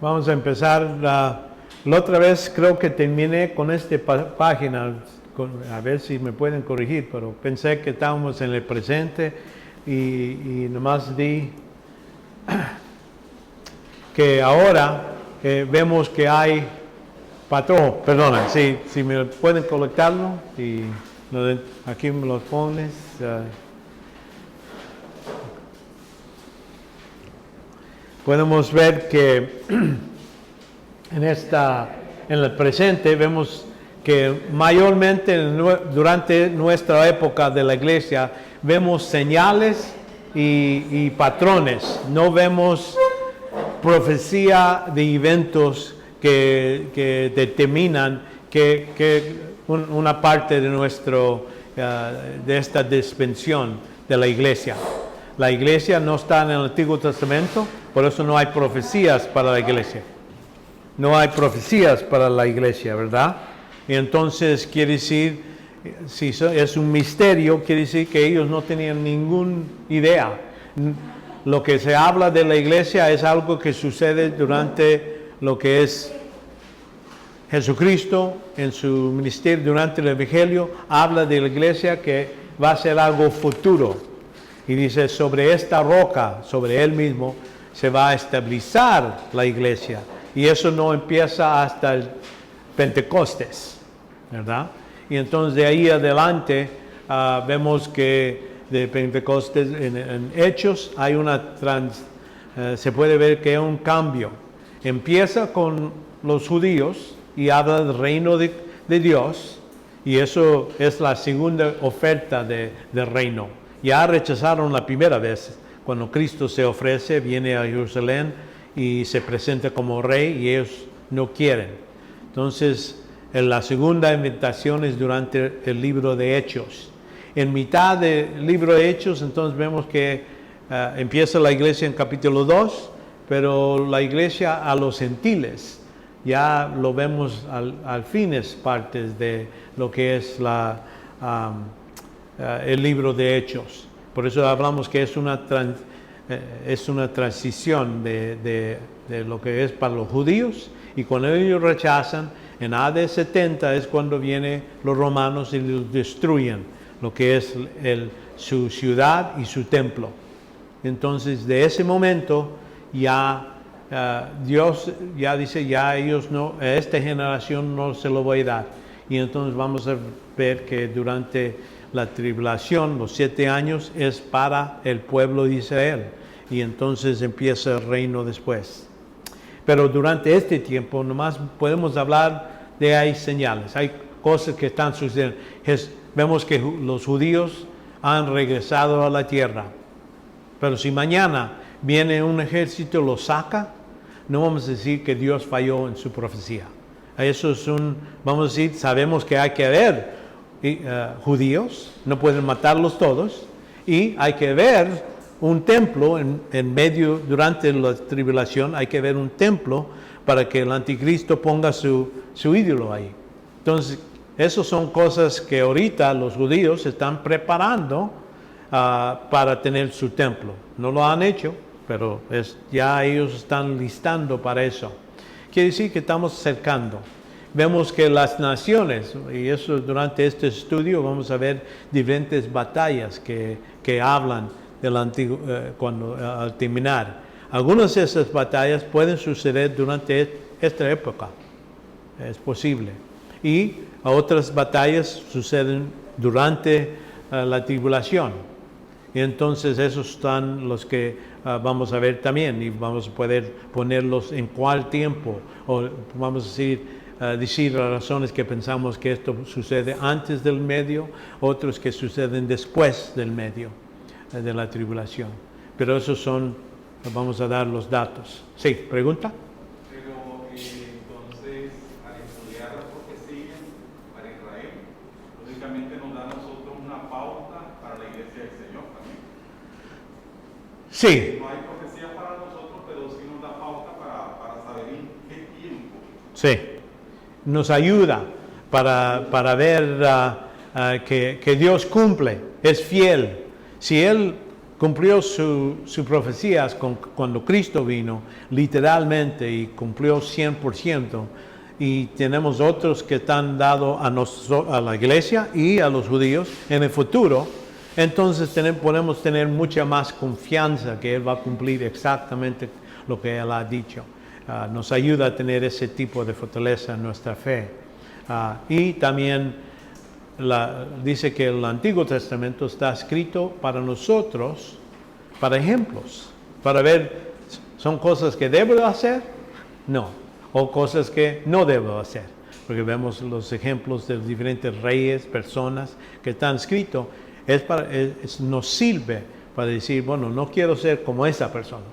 Vamos a empezar. La otra vez creo que terminé con esta página, a ver si me pueden corregir, pero pensé que estábamos en el presente y nomás di que ahora vemos que hay patrón. Perdona, si me pueden colectarlo y aquí me lo pones. Podemos ver que en el presente vemos que mayormente durante nuestra época de la iglesia vemos señales y patrones. No vemos profecía de eventos que determinan que una parte de esta dispensación de la iglesia. La iglesia no está en el Antiguo Testamento, por eso no hay profecías para la iglesia. No hay profecías para la iglesia, ¿verdad? Y entonces quiere decir, si es un misterio, quiere decir que ellos no tenían ninguna idea. Lo que se habla de la iglesia es algo que sucede durante lo que es Jesucristo en su ministerio, durante el Evangelio, habla de la iglesia que va a ser algo futuro. Y dice, sobre esta roca, sobre él mismo, se va a estabilizar la iglesia. Y eso no empieza hasta el Pentecostés, ¿verdad? Y entonces de ahí adelante vemos que de Pentecostés en Hechos hay se puede ver que hay un cambio. Empieza con los judíos y habla del reino de Dios, y eso es la segunda oferta del reino. Ya rechazaron la primera vez, cuando Cristo se ofrece, viene a Jerusalén y se presenta como rey y ellos no quieren. Entonces, la segunda invitación es durante el libro de Hechos. En mitad del libro de Hechos, entonces vemos que empieza la iglesia en capítulo 2, pero la iglesia a los gentiles, ya lo vemos al fines partes de lo que es el libro de Hechos. Por eso hablamos que es una transición de lo que es para los judíos, y cuando ellos rechazan, en AD 70 es cuando vienen los romanos y los destruyen, lo que es su ciudad y su templo. Entonces, de ese momento, ya Dios ya dice, ya ellos no, a esta generación no se lo voy a dar. Y entonces vamos a ver que durante la tribulación, los 7 años, es para el pueblo de Israel. Y entonces empieza el reino después. Pero durante este tiempo, nomás podemos hablar de hay señales, hay cosas que están sucediendo. Vemos que los judíos han regresado a la tierra. Pero si mañana viene un ejército y los saca, no vamos a decir que Dios falló en su profecía. Eso es vamos a decir, sabemos que hay que haber judíos, no pueden matarlos todos, y hay que ver un templo en medio, durante la tribulación, hay que ver un templo para que el anticristo ponga su ídolo ahí. Entonces, esas son cosas que ahorita los judíos están preparando para tener su templo. No lo han hecho, pero ya ellos están listando para eso. Quiere decir que estamos acercando. Vemos que las naciones, y eso durante este estudio vamos a ver diferentes batallas que hablan del antiguo, al terminar. Algunas de esas batallas pueden suceder durante esta época, es posible. Y otras batallas suceden durante la tribulación. Y entonces esos están los que vamos a ver también, y vamos a poder ponerlos en cuál tiempo, o vamos a decir las razones que pensamos que esto sucede antes del medio, otros que suceden después del medio de la tribulación. Pero esos vamos a dar los datos. Sí, ¿pregunta? Pero entonces, al estudiar la profecía para Israel, lógicamente nos da a nosotros una pauta para la iglesia del Señor también. Sí. No hay profecía para nosotros, pero sí nos da pauta para saber en qué tiempo. Sí. Nos ayuda para ver que Dios cumple, es fiel. Si Él cumplió su profecías cuando Cristo vino, literalmente, y cumplió 100%. Y tenemos otros que están dados a la iglesia y a los judíos en el futuro. Entonces podemos tener mucha más confianza que Él va a cumplir exactamente lo que Él ha dicho. Nos ayuda a tener ese tipo de fortaleza en nuestra fe. Y también dice que el Antiguo Testamento está escrito para nosotros, para ejemplos, para ver, ¿son cosas que debo hacer? No, o cosas que no debo hacer, porque vemos los ejemplos de los diferentes reyes, personas que están escritos, nos sirve para decir, bueno, no quiero ser como esa persona,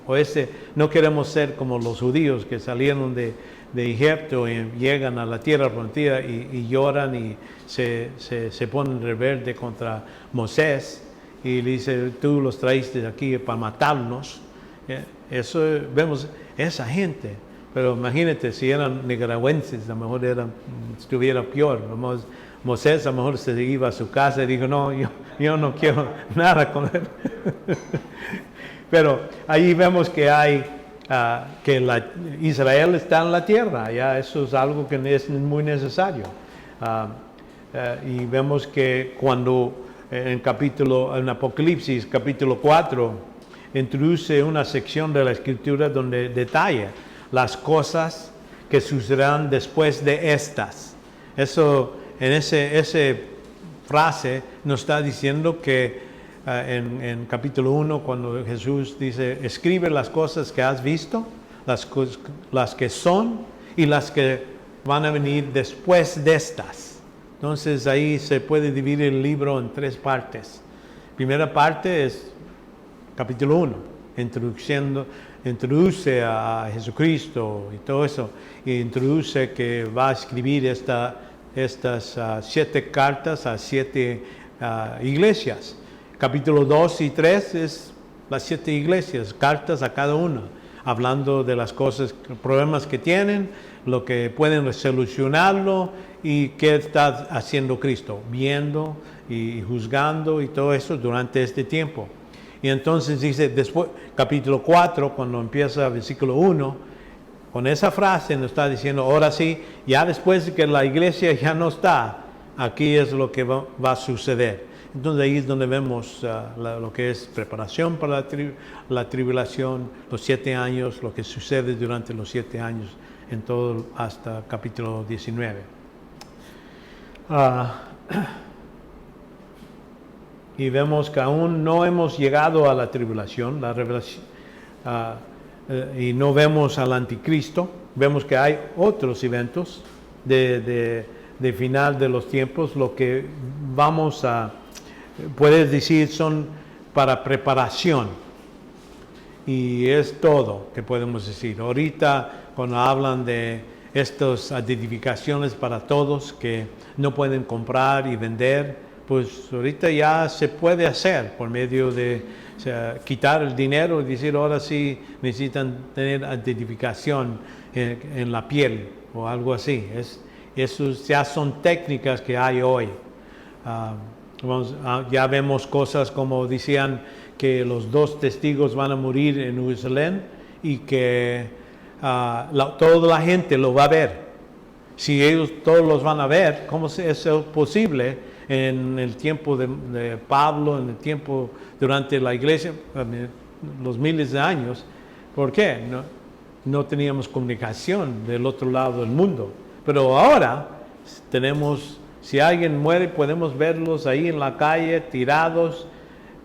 no queremos ser como los judíos que salieron de Egipto y llegan a la tierra prometida y lloran y se ponen rebelde contra Moisés y le dice, tú los traíste aquí para matarnos. Eso vemos esa gente, pero imagínate si eran nicaragüenses, a lo mejor estuviera peor. Moisés a lo mejor se iba a su casa y dijo, no, yo no quiero nada con él. Pero ahí vemos que Israel está en la tierra, ya eso es algo que es muy necesario. Y vemos que cuando en Apocalipsis capítulo 4 introduce una sección de la Escritura donde detalla las cosas que sucederán después de estas. Eso, en esa frase nos está diciendo que en capítulo 1, cuando Jesús dice, escribe las cosas que has visto, las que son y las que van a venir después de estas. Entonces ahí se puede dividir el libro en 3 partes. Primera parte es capítulo 1, introduce a Jesucristo y todo eso, y introduce que va a escribir estas 7 cartas a 7 iglesias. Capítulo 2 y 3 es las 7 iglesias, cartas a cada una, hablando de las cosas, problemas que tienen, lo que pueden solucionarlo y qué está haciendo Cristo, viendo y juzgando y todo eso durante este tiempo. Y entonces dice, después, capítulo 4, cuando empieza versículo 1, con esa frase nos está diciendo, ahora sí, ya después de que la iglesia ya no está, aquí es lo que va a suceder. Entonces ahí es donde vemos lo que es preparación para la tribulación, los 7 años, lo que sucede durante los 7 años, en todo hasta capítulo 19. Y vemos que aún no hemos llegado a la tribulación, la revelación, y no vemos al anticristo. Vemos que hay otros eventos de final de los tiempos, lo que vamos a, puedes decir, son para preparación. Y es todo que podemos decir. Ahorita, cuando hablan de estas identificaciones para todos que no pueden comprar y vender, pues ahorita ya se puede hacer por medio de quitar el dinero y decir ahora sí necesitan tener identificación en la piel o algo así. Esos ya son técnicas que hay hoy. Ya vemos cosas como decían que los 2 testigos van a morir en Jerusalén y que toda la gente lo va a ver. Si ellos todos los van a ver, ¿cómo es eso posible? En el tiempo de Pablo, en el tiempo durante la iglesia, los miles de años. ¿Por qué? No teníamos comunicación del otro lado del mundo. Pero ahora tenemos, si alguien muere, podemos verlos ahí en la calle, tirados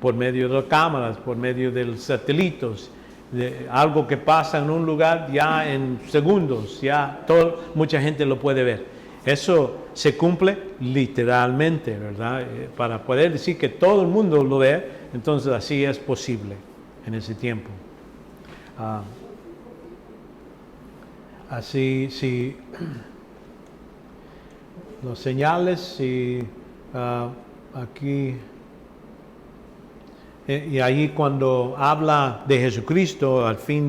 por medio de las cámaras, por medio de los satélites. Algo que pasa en un lugar ya en segundos, ya mucha gente lo puede ver. Eso se cumple literalmente, ¿verdad? Para poder decir que todo el mundo lo ve, entonces así es posible en ese tiempo. Así, si los señales, si aquí, y ahí cuando habla de Jesucristo al fin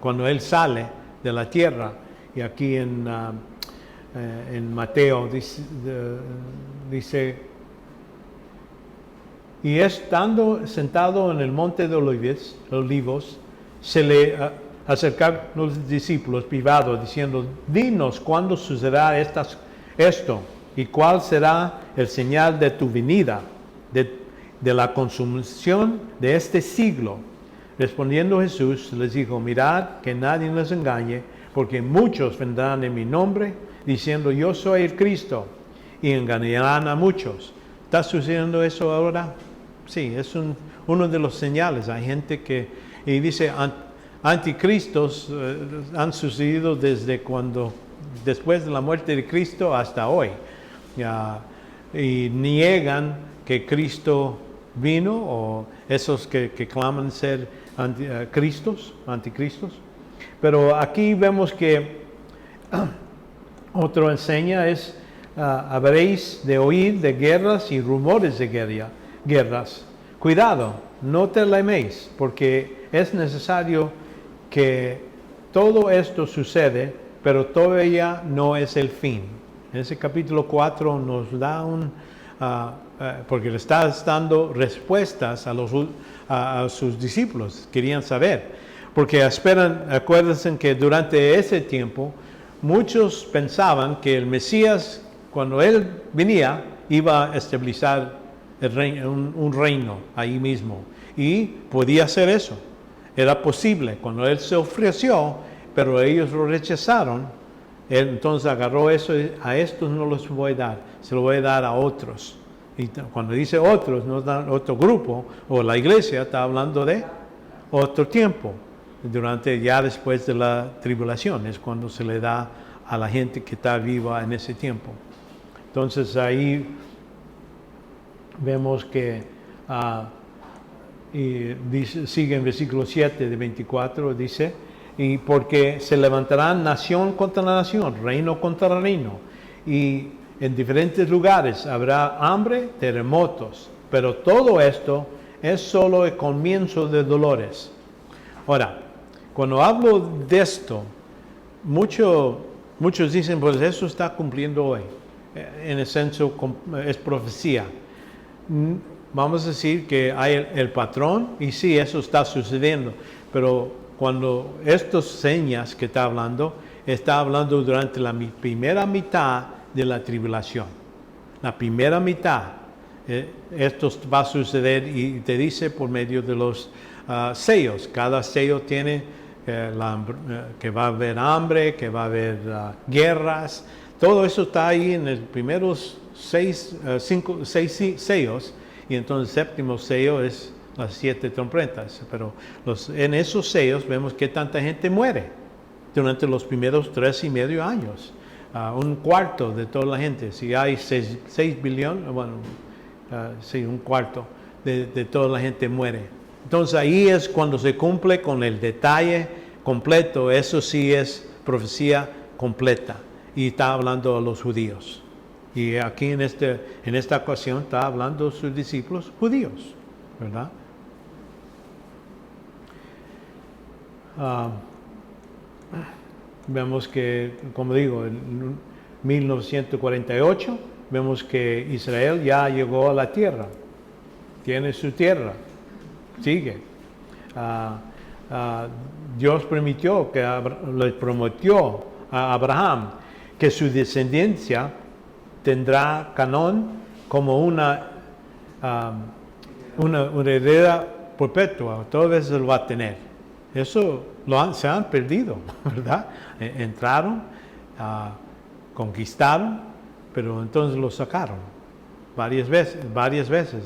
cuando Él sale de la tierra, y aquí en Mateo dice Y estando sentado en el monte de Olivos, se le acercaron los discípulos privados diciendo, dinos cuándo sucederá esto y cuál será el señal de tu venida, de la consumación de este siglo. Respondiendo Jesús les dijo, mirad que nadie les engañe, porque muchos vendrán en mi nombre diciendo yo soy el Cristo y engañarán a muchos. ¿Está sucediendo eso ahora? Sí, es uno de los señales. Hay gente que y dice anticristos han sucedido después de la muerte de Cristo hasta hoy. Y niegan que Cristo vino, o esos que claman ser anticristos. Pero aquí vemos que otro enseña es, habréis de oír de guerras y rumores de guerras. Cuidado, no te teméis, porque es necesario que todo esto sucede, pero todavía no es el fin. En ese capítulo 4 nos da porque le está dando respuestas a sus discípulos, querían saber. Porque acuérdense que durante ese tiempo, muchos pensaban que el Mesías, cuando Él venía, iba a estabilizar un reino ahí mismo. Y podía hacer eso. Era posible. Cuando Él se ofreció, pero ellos lo rechazaron, Él entonces agarró eso y a estos no los voy a dar, se lo voy a dar a otros. Y cuando dice otros, no da otro grupo, o la iglesia está hablando de otro tiempo. Ya después de la tribulación, es cuando se le da a la gente que está viva en ese tiempo. Entonces ahí vemos que sigue en versículo 7 de 24, dice, y porque se levantarán nación contra nación, reino contra reino, y en diferentes lugares habrá hambre, terremotos, pero todo esto es solo el comienzo de dolores. Ahora, cuando hablo de esto, muchos dicen, pues eso está cumpliendo hoy. En el senso, es profecía. Vamos a decir que hay el patrón, y sí, eso está sucediendo, pero cuando estas señas que está hablando durante la primera mitad de la tribulación. La primera mitad, esto va a suceder y te dice por medio de los sellos. Cada sello tiene que va a haber hambre, que va a haber guerras. Todo eso está ahí en los primeros seis sellos, y entonces el séptimo sello es las 7 trompetas. Pero en esos sellos vemos que tanta gente muere durante los primeros 3.5 años. Un cuarto de toda la gente. Si hay 6 billones, sí, un cuarto de toda la gente muere. Entonces ahí es cuando se cumple con el detalle completo. Eso sí es profecía completa. Y está hablando a los judíos. Y aquí en esta ocasión está hablando a sus discípulos judíos, ¿verdad? Vemos que, como digo, en 1948, vemos que Israel ya llegó a la tierra. Tiene su tierra. Sigue. Dios permitió le prometió a Abraham que su descendencia tendrá Canaán como una heredad perpetua. Todo eso lo va a tener. Eso se han perdido, ¿verdad? Entraron, conquistaron, pero entonces lo sacaron varias veces.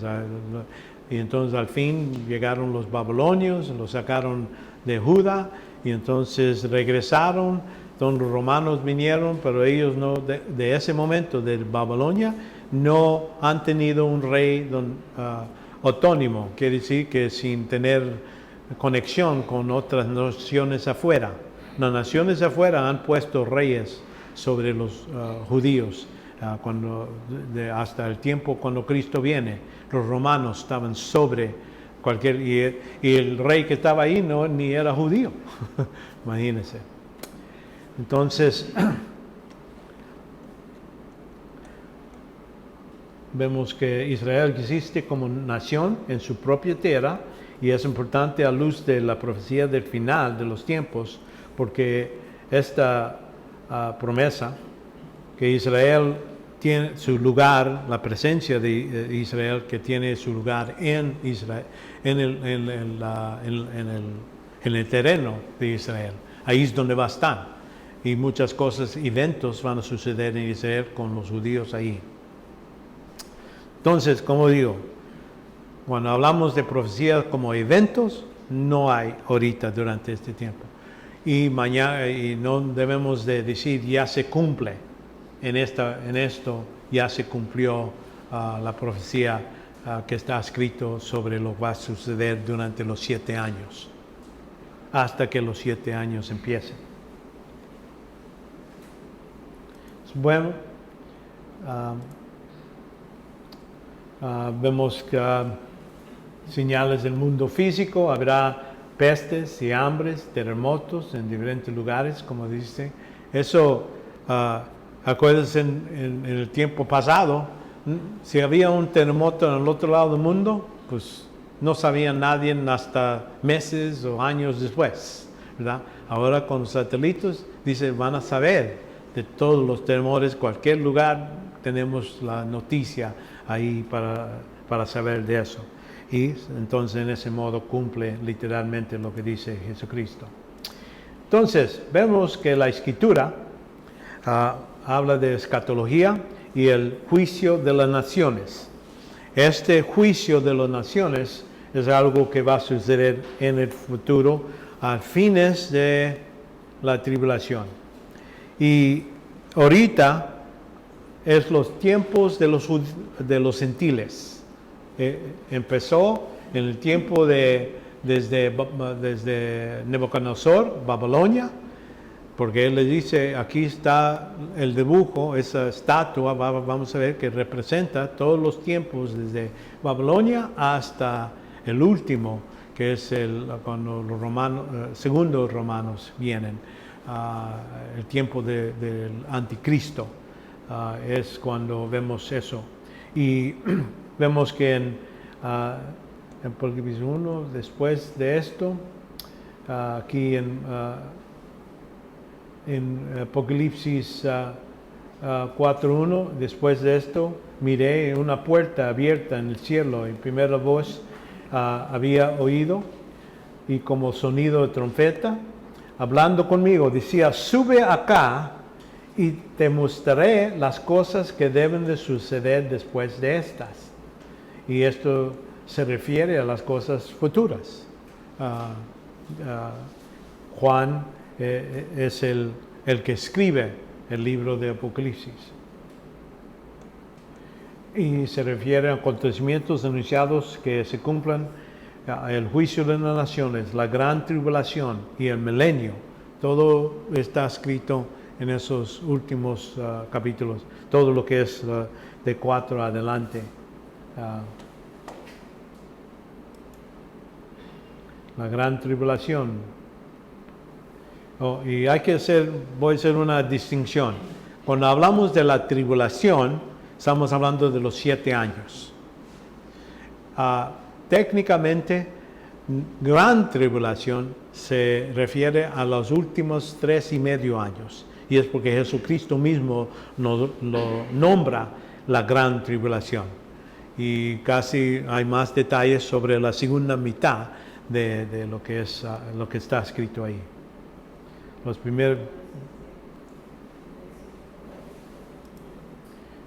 Y entonces al fin llegaron los babilonios, lo sacaron de Judá, y entonces regresaron. Entonces los romanos vinieron, pero ellos no, de ese momento de Babilonia, no han tenido un rey autónomo, quiere decir que sin tener conexión con otras naciones afuera. Las naciones afuera han puesto reyes sobre los judíos hasta el tiempo cuando Cristo viene. Los romanos estaban sobre cualquier... Y el rey que estaba ahí ni era judío. Imagínense. Entonces, vemos que Israel existe como nación en su propia tierra y es importante a luz de la profecía del final de los tiempos, porque esta promesa que Israel tiene su lugar, la presencia de Israel que tiene su lugar en Israel, en el terreno de Israel. Ahí es donde va a estar. Y muchas cosas, eventos van a suceder en Israel con los judíos ahí. Entonces, como digo, cuando hablamos de profecías como eventos, no hay ahorita durante este tiempo. Y mañana, y no debemos de decir ya se cumple. En esto ya se cumplió la profecía que está escrito sobre lo que va a suceder durante los 7 años, hasta que los 7 años empiecen. Bueno, vemos que señales del mundo físico, habrá pestes y hambres, terremotos en diferentes lugares, como dice. Eso, acuérdense en el tiempo pasado, si había un terremoto en el otro lado del mundo, pues no sabía nadie hasta meses o años después, ¿verdad? Ahora con los satélites, dice, van a saber de todos los temores, cualquier lugar tenemos la noticia ahí para saber de eso. Y entonces en ese modo cumple literalmente lo que dice Jesucristo. Entonces vemos que la Escritura habla de escatología y el juicio de las naciones. Este juicio de las naciones es algo que va a suceder en el futuro a fines de la tribulación. Y ahorita es los tiempos de los gentiles. Empezó en el tiempo desde Nabucodonosor, Babilonia, porque él le dice, aquí está el dibujo, esa estatua, vamos a ver que representa todos los tiempos desde Babilonia hasta el último, que es cuando los romanos, segundos romanos vienen. El tiempo del anticristo, es cuando vemos eso. Y vemos que en Apocalipsis 1, después de esto, aquí en Apocalipsis 4.1, después de esto, miré una puerta abierta en el cielo, y primera voz había oído, y como sonido de trompeta, hablando conmigo, decía, sube acá y te mostraré las cosas que deben de suceder después de estas. Y esto se refiere a las cosas futuras. Juan es el que escribe el libro de Apocalipsis. Y se refiere a acontecimientos anunciados que se cumplan, el juicio de las naciones, la gran tribulación y el milenio. Todo está escrito en esos últimos capítulos, todo lo que es de 4 adelante. La gran tribulación. Y voy a hacer una distinción. Cuando hablamos de la tribulación, estamos hablando de los 7 años. Técnicamente, gran tribulación se refiere a los últimos 3.5 años. Y es porque Jesucristo mismo lo nombra la gran tribulación. Y casi hay más detalles sobre la segunda mitad de lo que está escrito ahí. Los primeros,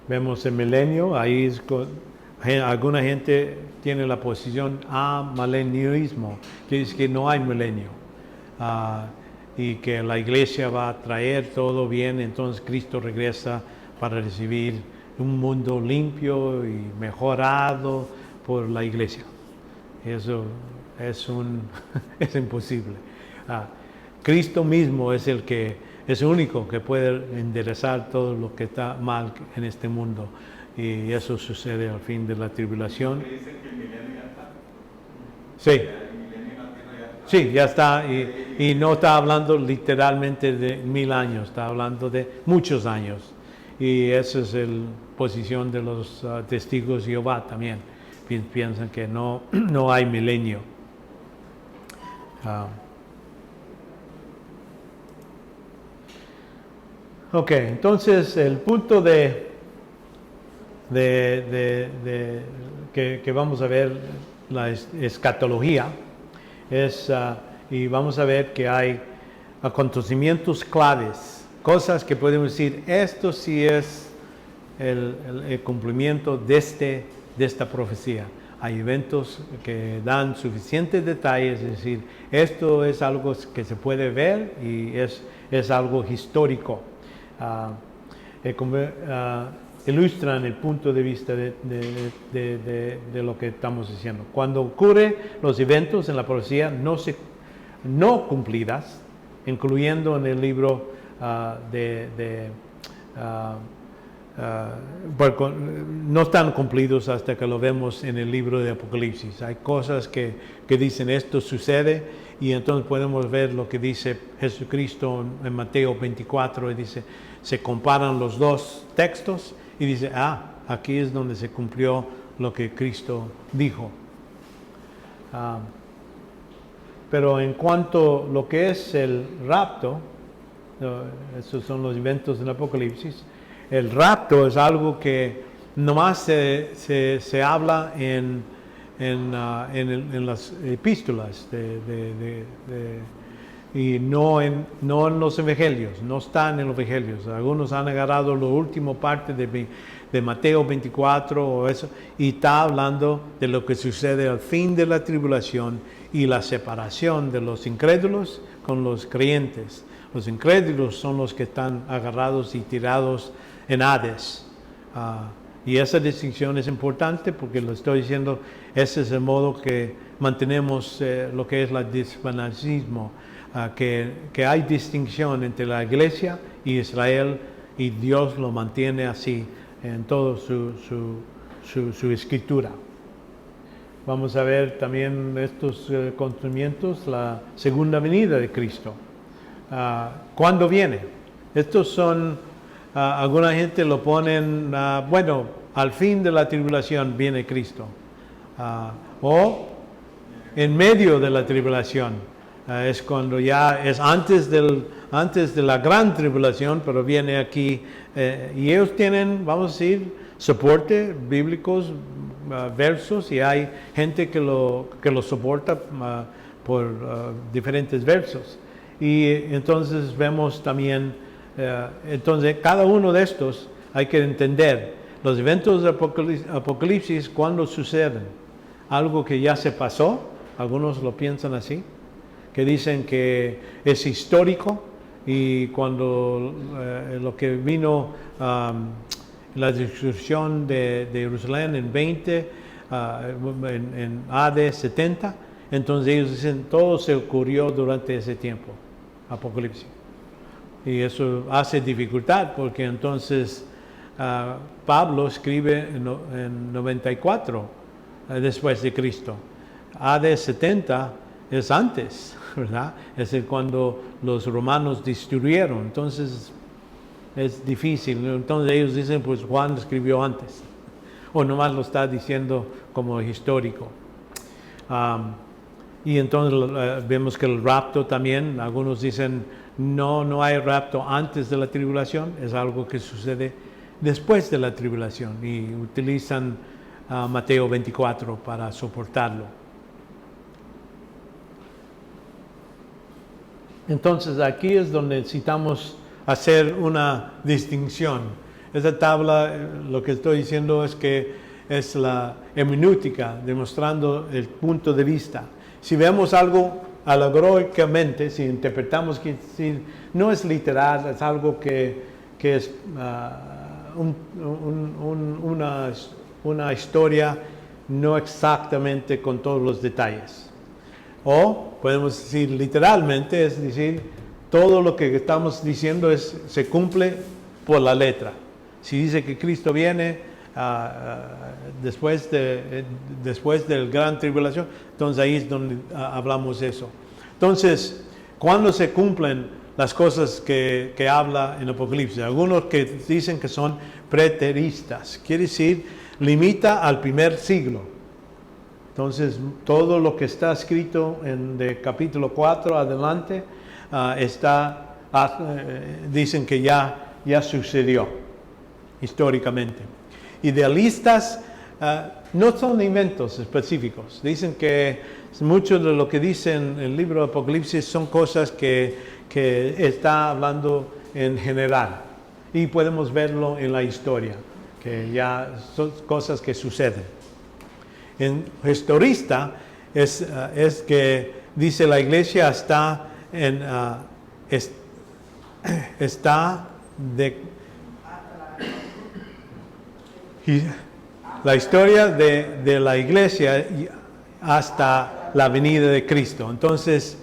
vemos el milenio, ahí es alguna gente tiene la posición milenismo, que dice que no hay milenio, y que la iglesia va a traer todo bien, entonces Cristo regresa para recibir un mundo limpio y mejorado por la iglesia. Eso es imposible. Cristo mismo es el único que puede enderezar todo lo que está mal en este mundo. Y eso sucede al fin de la tribulación. Dicen que el milenio ya está. Sí. El milenio en la tierra ya está. Sí, ya está. Y no está hablando literalmente de 1000 años, está hablando de muchos años. Y ese es posición de los testigos de Jehová también. Piensan que no hay milenio. Ok, entonces el punto que vamos a ver, la escatología, y vamos a ver que hay acontecimientos claves, cosas que podemos decir, esto sí es el cumplimiento de esta profecía. Hay eventos que dan suficientes detalles, es decir, esto es algo que se puede ver y es algo histórico. Ilustran el punto de vista de lo que estamos diciendo. Cuando ocurren los eventos en la profecía no cumplidas, incluyendo en el libro no están cumplidos hasta que lo vemos en el libro de Apocalipsis. Hay cosas que dicen esto sucede y entonces podemos ver lo que dice Jesucristo en Mateo 24 y dice, se comparan los dos textos y dice, aquí es donde se cumplió lo que Cristo dijo. Pero en cuanto a lo que es el rapto, esos son los eventos del Apocalipsis. El rapto es algo que nomás se habla en las epístolas y no en los evangelios, no están en los evangelios. Algunos han agarrado la última parte de Mateo 24 o eso, y está hablando de lo que sucede al fin de la tribulación y la separación de los incrédulos con los creyentes. Los incrédulos son los que están agarrados y tirados en Hades. Y esa distinción es importante porque lo estoy diciendo, ese es el modo que mantenemos lo que es el dispensacionalismo, que hay distinción entre la iglesia y Israel, y Dios lo mantiene así en toda su escritura. Vamos a ver también estos acontecimientos, la segunda venida de Cristo. ¿Cuándo viene? Estos son, alguna gente lo ponen, al fin de la tribulación viene Cristo. O en medio de la tribulación. Es cuando ya es antes de la gran tribulación, pero viene aquí. Y ellos tienen, vamos a decir, soporte bíblicos, versos, y hay gente que lo soporta por diferentes versos. Y entonces vemos también, entonces cada uno de estos hay que entender. Los eventos de Apocalipsis, ¿cuándo suceden? Algo que ya se pasó, algunos lo piensan así, que dicen que es histórico, y cuando lo que vino, la destrucción de Jerusalén en 20, en AD 70, entonces ellos dicen todo se ocurrió durante ese tiempo, Apocalipsis. Y eso hace dificultad porque entonces Pablo escribe en 94 después de Cristo. AD 70 es antes, ¿verdad? Es cuando los romanos destruyeron. Entonces es difícil. Entonces ellos dicen, pues Juan escribió antes. O nomás lo está diciendo como histórico. Y entonces vemos que el rapto también, algunos dicen, no hay rapto antes de la tribulación, es algo que sucede después de la tribulación, y utilizan Mateo 24 para soportarlo. Entonces aquí es donde necesitamos hacer una distinción. Esa tabla, lo que estoy diciendo es que es la hermenéutica, demostrando el punto de vista. Si vemos algo alegóricamente, si interpretamos que no es literal, es algo que es una historia no exactamente con todos los detalles. O podemos decir literalmente, es decir, todo lo que estamos diciendo se cumple por la letra. Si dice que Cristo viene después del gran tribulación, entonces ahí es donde hablamos eso. Entonces, cuando se cumplen las cosas que habla en Apocalipsis. Algunos que dicen que son preteristas, quiere decir, limita al primer siglo. Entonces, todo lo que está escrito en de capítulo 4 adelante, dicen que ya sucedió históricamente. Idealistas no son inventos específicos. Dicen que mucho de lo que dice en el libro de Apocalipsis son cosas que está hablando en general. Y podemos verlo en la historia, que ya son cosas que suceden. En historista es que dice la iglesia está la historia de la iglesia hasta la venida de Cristo. Entonces,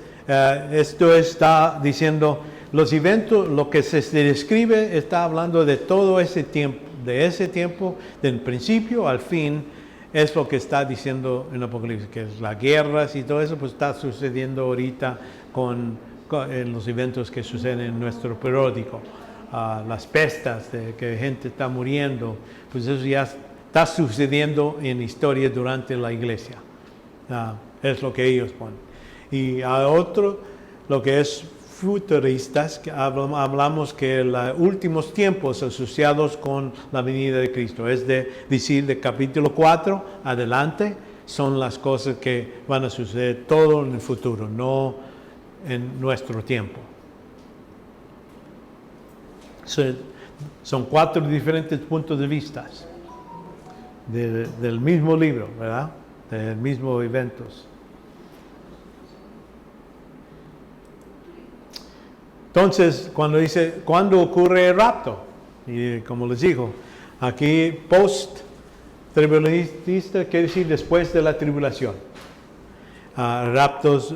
esto está diciendo, los eventos, lo que se describe está hablando de todo ese tiempo, del principio al fin, es lo que está diciendo en Apocalipsis, que es las guerras y todo eso, pues está sucediendo ahorita en los eventos que suceden en nuestro periódico. Las pestas, de que gente está muriendo, pues eso ya está sucediendo en historia durante la iglesia. Es lo que ellos ponen. Y a otro, lo que es futuristas, que hablamos que los últimos tiempos asociados con la venida de Cristo, es decir, de capítulo 4 adelante, son las cosas que van a suceder todo en el futuro, no en nuestro tiempo. Son 4 diferentes puntos de vista del mismo libro, ¿verdad? Del mismo eventos. Entonces, cuando dice, ¿cuándo ocurre el rapto? Y como les digo, aquí post-tribulista quiere decir después de la tribulación. Raptos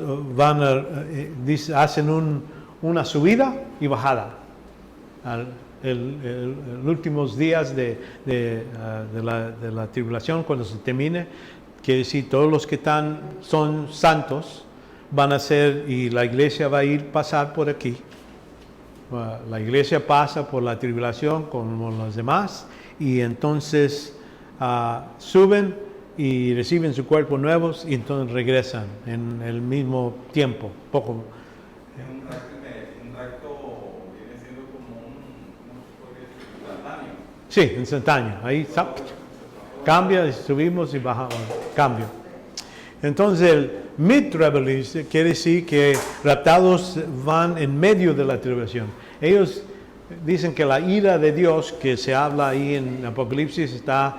hacen una subida y bajada. Los últimos días de la tribulación, cuando se termine, quiere decir todos los que son santos van a ser, y la iglesia va a pasar por aquí. La iglesia pasa por la tribulación como los demás, y entonces suben y reciben su cuerpo nuevos, y entonces regresan en el mismo tiempo, poco. Un rapto viene siendo como instantáneo. Sí, instantáneo. Ahí cambia, subimos y bajamos, cambio. Entonces el mid-tribulation quiere decir que raptados van en medio de la tribulación. Ellos dicen que la ira de Dios que se habla ahí en Apocalipsis está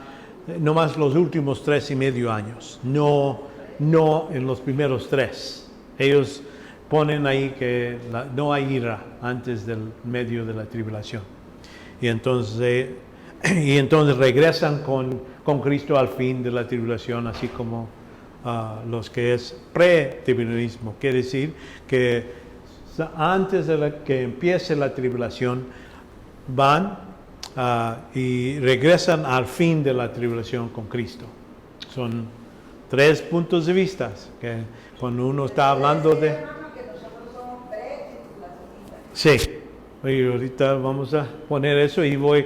nomás los últimos 3.5 años, no en los primeros 3. Ellos ponen ahí que no hay ira antes del medio de la tribulación. Y entonces regresan con Cristo al fin de la tribulación, así como los que es pre-tribulacionismo. Quiere decir que antes de que empiece la tribulación van y regresan al fin de la tribulación con Cristo. Son 3 puntos de vista que cuando uno está hablando de... Sí, y ahorita vamos a poner eso y voy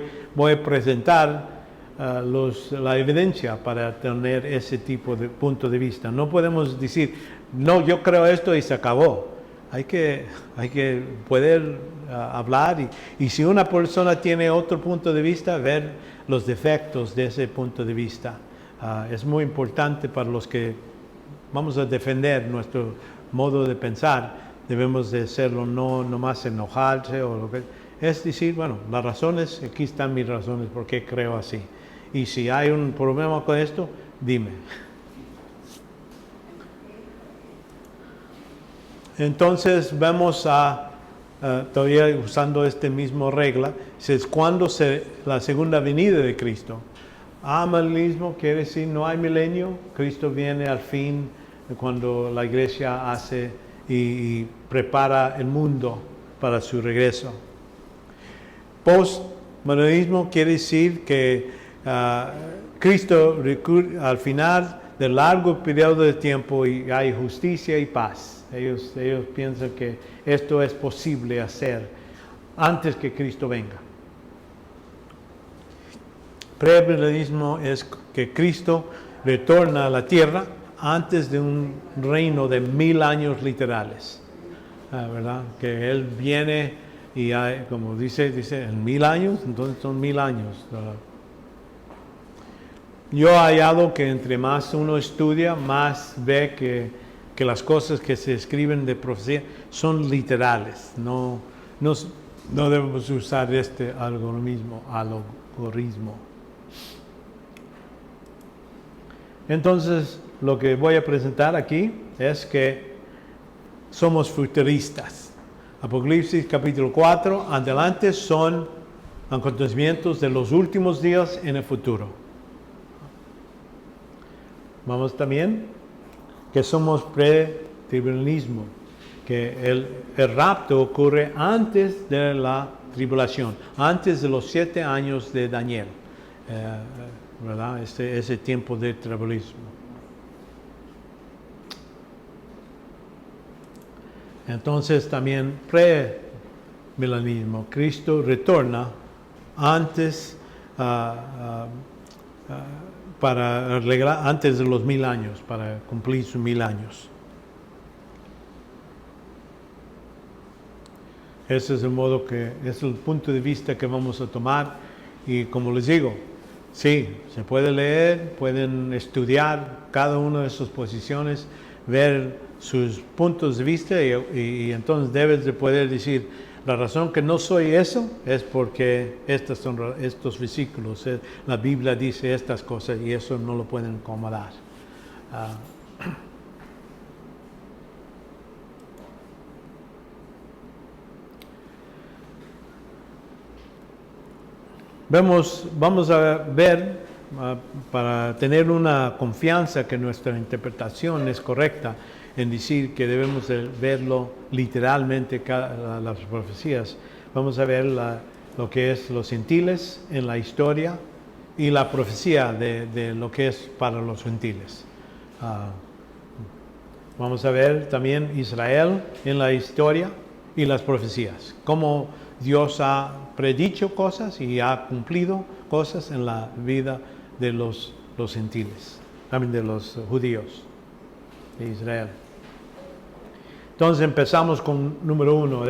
a presentar la evidencia para tener ese tipo de punto de vista. No podemos decir, no, yo creo esto y se acabó. Hay que poder hablar y si una persona tiene otro punto de vista, ver los defectos de ese punto de vista. Es muy importante para los que vamos a defender nuestro modo de pensar. Debemos de hacerlo, no nomás enojarse o lo que es decir, bueno, las razones, aquí están mis razones por qué creo así. Y si hay un problema con esto, dime. Entonces vamos todavía usando esta misma regla, es cuando la segunda venida de Cristo. Amalismo quiere decir no hay milenio, Cristo viene al fin cuando la iglesia hace y prepara el mundo para su regreso. Postmodernismo quiere decir que Cristo al final del largo periodo de tiempo y hay justicia y paz. Ellos piensan que esto es posible hacer antes que Cristo venga. Premilenialismo es que Cristo retorna a la tierra antes de un reino de 1000 años literales, ¿verdad? Que Él viene y hay, como dice en 1000 años, entonces son 1000 años, ¿verdad? Yo he hallado que entre más uno estudia, más ve que las cosas que se escriben de profecía son literales. No debemos usar este algoritmo. Entonces, lo que voy a presentar aquí es que somos futuristas. Apocalipsis capítulo 4, adelante son acontecimientos de los últimos días en el futuro. Vamos también que somos pre-tribulacionismo, que el rapto ocurre antes de la tribulación, antes de los 7 años de Daniel, ¿verdad? Ese tiempo de tribulación. Entonces también pre-milenismo, Cristo retorna antes para arreglar antes de los 1000 años, para cumplir sus 1000 años. Ese es el modo es el punto de vista que vamos a tomar. Y como les digo, sí, se puede leer, pueden estudiar cada una de sus posiciones, ver sus puntos de vista y entonces debes de poder decir, la razón que no soy eso es porque estos versículos, la Biblia dice estas cosas y eso no lo pueden acomodar. Vamos a ver, para tener una confianza que nuestra interpretación es correcta, en decir que debemos de verlo literalmente las profecías. Vamos a ver lo que es los gentiles en la historia y la profecía de lo que es para los gentiles. Vamos a ver también Israel en la historia y las profecías. Cómo Dios ha predicho cosas y ha cumplido cosas en la vida de los gentiles, también de los judíos de Israel. Entonces empezamos con número 1,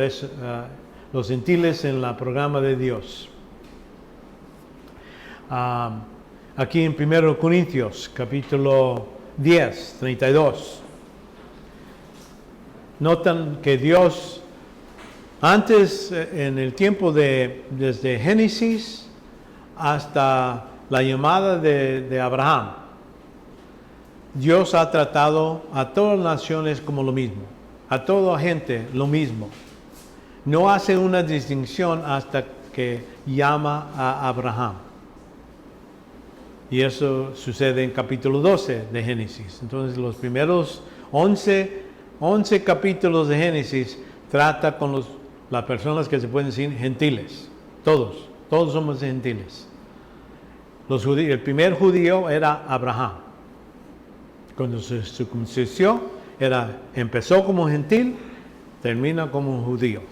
los gentiles en el programa de Dios. Aquí en 1 Corintios, capítulo 10, 32. Notan que Dios, antes, en el tiempo desde Génesis hasta la llamada de Abraham, Dios ha tratado a todas las naciones como lo mismo. A toda gente lo mismo. No hace una distinción hasta que llama a Abraham. Y eso sucede en capítulo 12 de Génesis. Entonces los primeros 11 capítulos de Génesis trata con las personas que se pueden decir gentiles. Todos somos gentiles. Los judíos, el primer judío era Abraham. Cuando se circuncidó, empezó como gentil, termina como judío.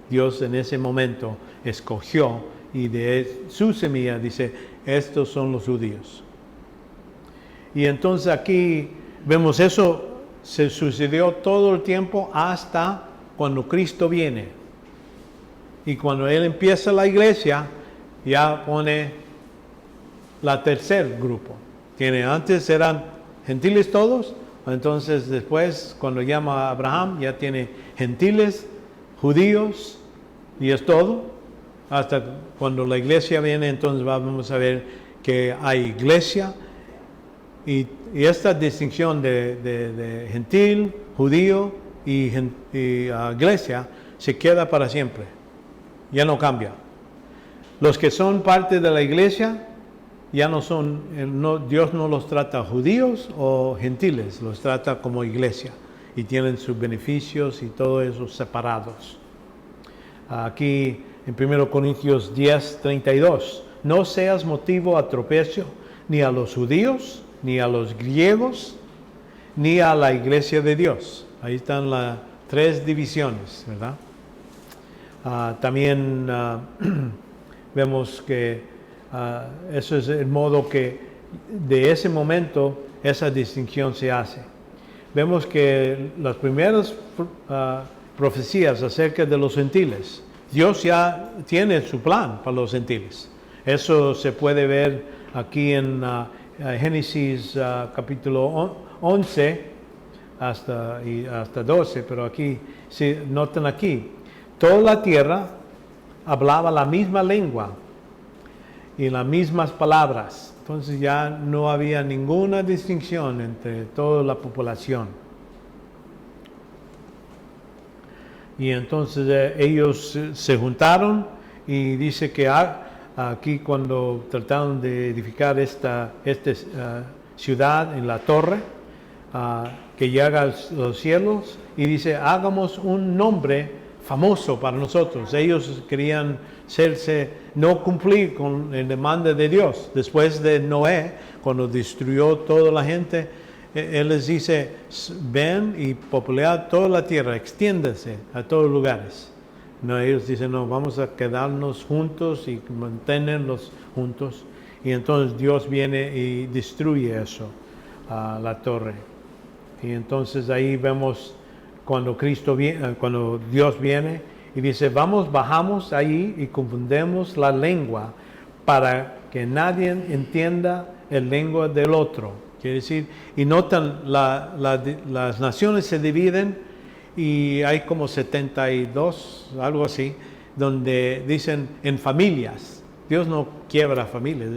Dios en ese momento escogió y de su semilla dice, estos son los judíos. Y entonces aquí vemos eso se sucedió todo el tiempo hasta cuando Cristo viene. Y cuando Él empieza la iglesia, ya pone la tercer grupo. Antes eran gentiles todos. Entonces después, cuando llama a Abraham, ya tiene gentiles, judíos, y es todo. Hasta cuando la iglesia viene, entonces vamos a ver que hay iglesia. Y esta distinción de gentil, judío y iglesia se queda para siempre. Ya no cambia. Los que son parte de la iglesia, ya no son, Dios no los trata judíos o gentiles, los trata como iglesia y tienen sus beneficios y todo eso separados. Aquí en 1 Corintios 10, 32, no seas motivo a tropiezo ni a los judíos, ni a los griegos, ni a la iglesia de Dios. Ahí están las 3 divisiones, ¿verdad? También vemos que eso es el modo que de ese momento esa distinción se hace. Vemos que las primeras profecías acerca de los gentiles, Dios ya tiene su plan para los gentiles. Eso se puede ver aquí en Génesis capítulo 11 hasta 12, pero aquí, si notan aquí, toda la tierra hablaba la misma lengua y las mismas palabras. Entonces ya no había ninguna distinción entre toda la población. Y entonces ellos se juntaron y dice que aquí cuando trataron de edificar esta ciudad en la torre, que llega a los cielos, y dice, hagamos un nombre famoso para nosotros. Ellos querían no cumplir con el demanda de Dios. Después de Noé, cuando destruyó toda la gente, Él les dice, ven y populad toda la tierra, extiéndanse a todos lugares. No, ellos dicen, no, vamos a quedarnos juntos y mantenerlos juntos. Y entonces Dios viene y destruye eso, la torre. Y entonces ahí vemos cuando Dios viene y dice, bajamos ahí y confundemos la lengua para que nadie entienda el lengua del otro. Quiere decir, y notan, las naciones se dividen y hay como 72, algo así, donde dicen en familias. Dios no quiebra familias,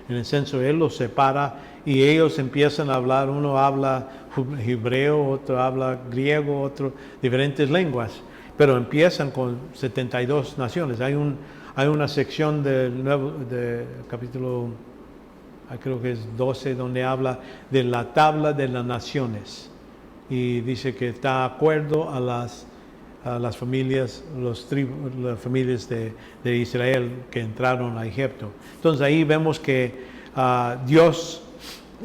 en el senso Él los separa y ellos empiezan a hablar, uno habla hebreo, otro habla griego, otro diferentes lenguas, pero empiezan con 72 naciones. Hay una sección de capítulo, creo que es 12, donde habla de la tabla de las naciones y dice que está de acuerdo a las familias, las familias de Israel que entraron a Egipto. Entonces ahí vemos que Dios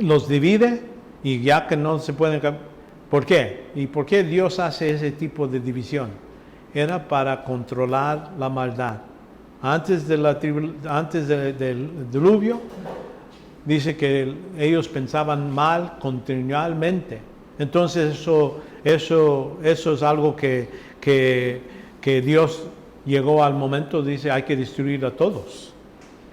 los divide y ya que no se pueden... ¿Por qué? ¿Y por qué Dios hace ese tipo de división? Era para controlar la maldad. Antes del diluvio, dice que ellos pensaban mal continuamente. Entonces eso es algo que Dios llegó al momento, dice, hay que destruir a todos.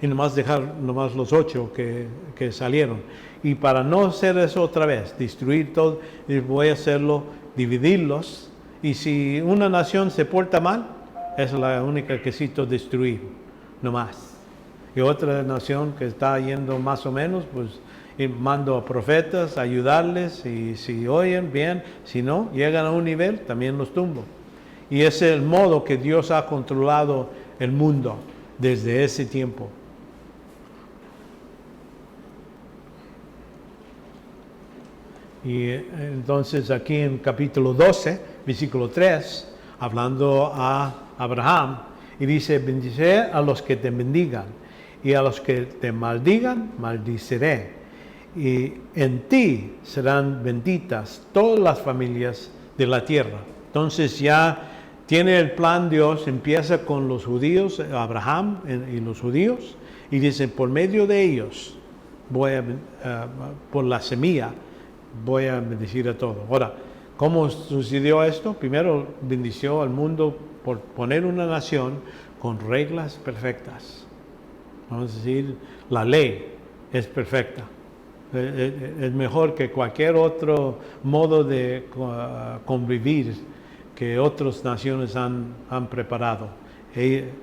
Y nomás dejar los 8 que salieron. Y para no hacer eso otra vez, destruir todo, voy a hacerlo, dividirlos. Y si una nación se porta mal, es la única que necesito destruir, no más. Y otra nación que está yendo más o menos, pues mando a profetas a ayudarles, y si oyen bien, si no, llegan a un nivel, también los tumbo. Y ese es el modo que Dios ha controlado el mundo desde ese tiempo. Y entonces aquí en capítulo 12, versículo 3, hablando a Abraham, y dice, bendiciré a los que te bendigan, y a los que te maldigan, maldiciré. Y en ti serán benditas todas las familias de la tierra. Entonces ya tiene el plan Dios, empieza con los judíos, Abraham y los judíos, y dice, por medio de ellos, por la semilla, voy a bendecir a todos. Ahora, ¿cómo sucedió esto? Primero bendició al mundo por poner una nación con reglas perfectas. Vamos a decir, la ley es perfecta. Es mejor que cualquier otro modo de convivir que otras naciones han preparado.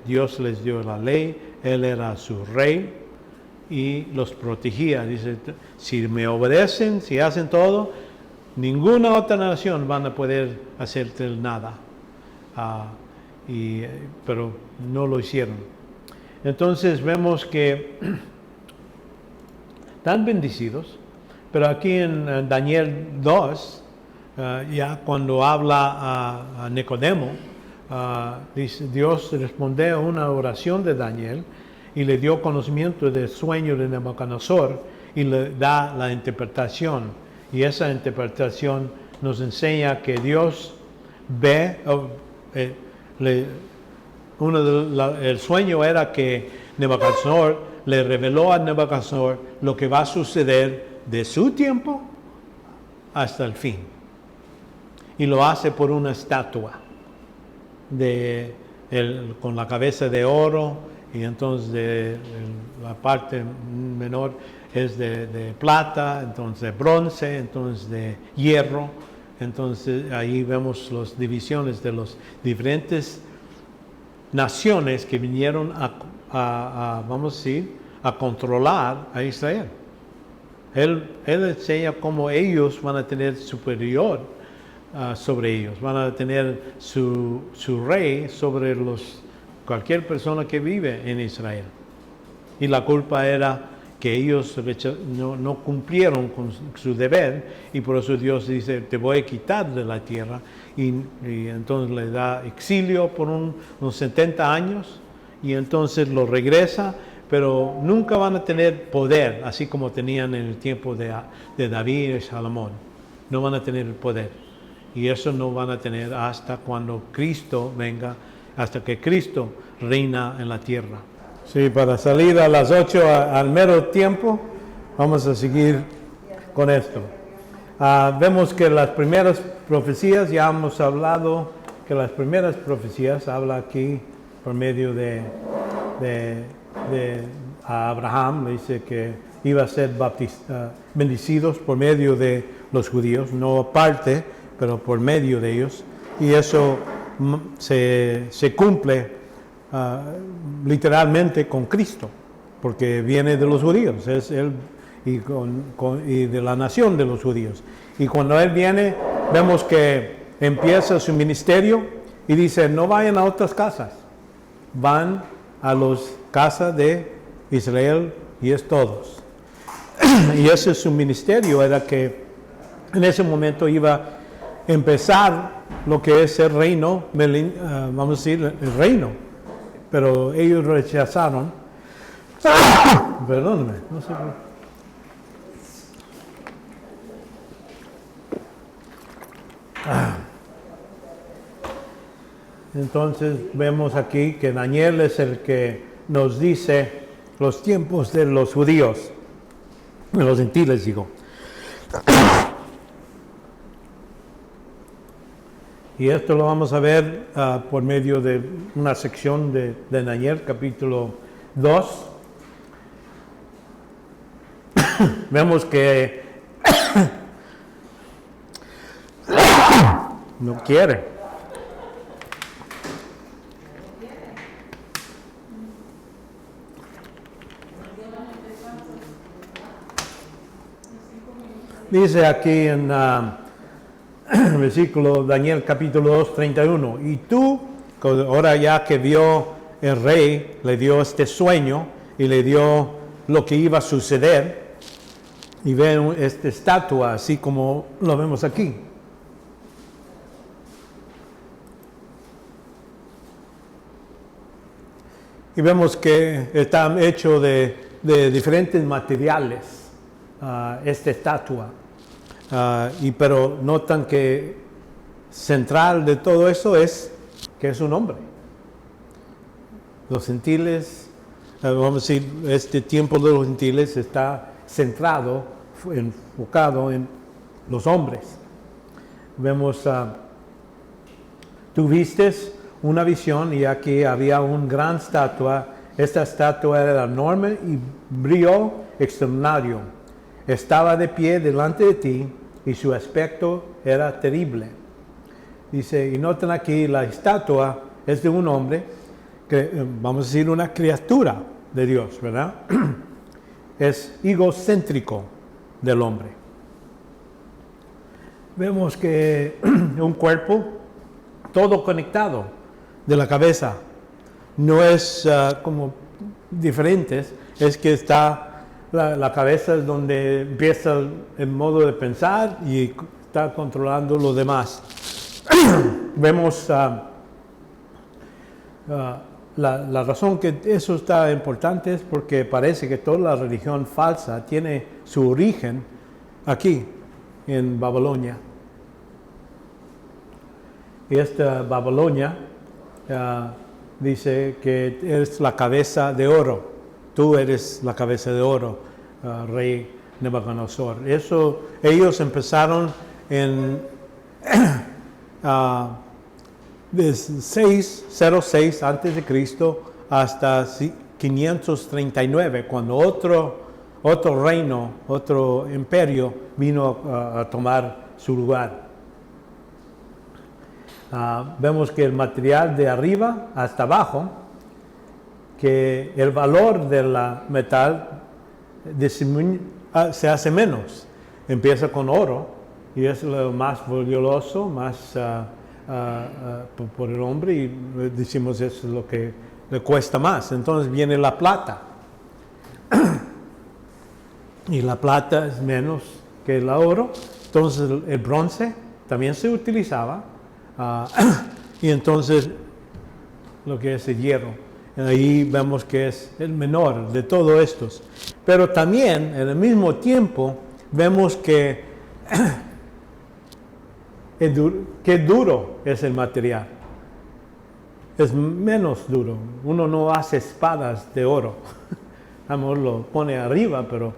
Dios les dio la ley, Él era su rey y los protegía. Dice, si me obedecen, si hacen todo, ninguna otra nación van a poder hacerte nada. Pero no lo hicieron. Entonces vemos que están bendecidos, pero aquí en Daniel 2, ya cuando habla a Nicodemo, dice, Dios responde a una oración de Daniel y le dio conocimiento del sueño de Nabucodonosor y le da la interpretación. Y esa interpretación nos enseña que Dios ve, el sueño era que Nebuchadnezzar le reveló a Nebuchadnezzar lo que va a suceder de su tiempo hasta el fin. Y lo hace por una estatua con la cabeza de oro, y entonces la parte menor es de plata, entonces de bronce, entonces de hierro. Entonces ahí vemos las divisiones de las diferentes naciones que vinieron vamos a decir, a controlar a Israel. Él enseña cómo ellos van a tener superior sobre ellos, van a tener su rey sobre cualquier persona que vive en Israel. Y la culpa era que ellos no cumplieron con su deber, y por eso Dios dice, te voy a quitar de la tierra, y entonces le da exilio por unos 70 años, y entonces lo regresa, pero nunca van a tener poder, así como tenían en el tiempo de David y Salomón. No van a tener el poder, y eso no van a tener hasta cuando Cristo venga, hasta que Cristo reina en la tierra. Sí, para salir a las 8 al mero tiempo, vamos a seguir con esto. Vemos que las primeras profecías, ya hemos hablado que las primeras profecías habla aquí por medio de Abraham, le dice que iba a ser bendecidos por medio de los judíos, no aparte, pero por medio de ellos, y eso se cumple literalmente con Cristo, porque viene de los judíos, es él y de la nación de los judíos. Y cuando él viene, vemos que empieza su ministerio y dice, no vayan a otras casas, van a las casas de Israel, y es todos. Y ese es su ministerio, era que en ese momento iba a empezar lo que es el reino, vamos a decir, el reino. Pero ellos rechazaron. Perdóname, no sé por qué. Entonces vemos aquí que Daniel es el que nos dice los tiempos de los judíos, de los gentiles, digo. Y esto lo vamos a ver por medio de una sección de Daniel, capítulo 2. Vemos que no quiere. Dice aquí en versículo Daniel capítulo 2, 31. Y tú, ahora ya que vio el rey, le dio este sueño y le dio lo que iba a suceder, y ve esta estatua así como lo vemos aquí. Y vemos que está hecho de diferentes materiales esta estatua. Pero notan que central de todo eso es que es un hombre. Los gentiles, vamos a decir, este tiempo de los gentiles está centrado, enfocado en los hombres. Vemos, tú vistes una visión y aquí había una gran estatua. Esta estatua era enorme y brilló extraordinario. Estaba de pie delante de ti y su aspecto era terrible. Dice, y noten aquí, la estatua es de un hombre, que, vamos a decir una criatura de Dios, ¿verdad? Es egocéntrico del hombre. Vemos que un cuerpo todo conectado de la cabeza. No es como diferentes, es que está la cabeza es donde empieza el modo de pensar y está controlando lo demás. Vemos la razón que eso está importante es porque parece que toda la religión falsa tiene su origen aquí en Babilonia. Y esta Babilonia dice que eres la cabeza de oro. Tú eres la cabeza de oro, rey Nabucodonosor. Eso, ellos empezaron en de 606 antes de Cristo hasta 539, cuando otro reino, otro imperio vino a tomar su lugar. Vemos que el material de arriba hasta abajo, que el valor del metal se hace menos. Empieza con oro y es lo más valioso, más por el hombre, y decimos eso es lo que le cuesta más. Entonces viene la plata. Y la plata es menos que el oro. Entonces el bronce también se utilizaba. Y entonces lo que es el hierro, ahí vemos que es el menor de todos estos. Pero también en el mismo tiempo vemos que qué duro es el material. Es menos duro. Uno no hace espadas de oro. Vamos, lo pone arriba, pero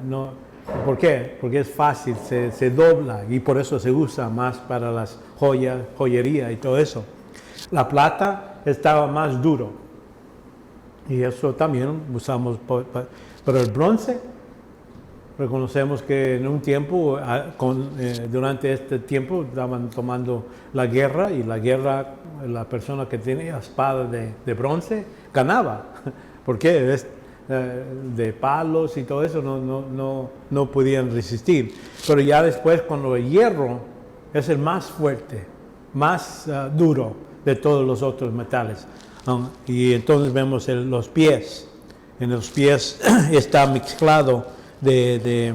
no. ¿Por qué? Porque es fácil, se dobla y por eso se usa más para las joyería y todo eso. La plata estaba más duro y eso también usamos. Pero el bronce, reconocemos que en un tiempo, durante este tiempo, estaban tomando la guerra y la persona que tenía espada de bronce ganaba. ¿Por qué? De palos y todo eso no podían resistir. Pero ya después, cuando el hierro es el más fuerte, más duro de todos los otros metales. Y entonces vemos los pies. En los pies está mezclado de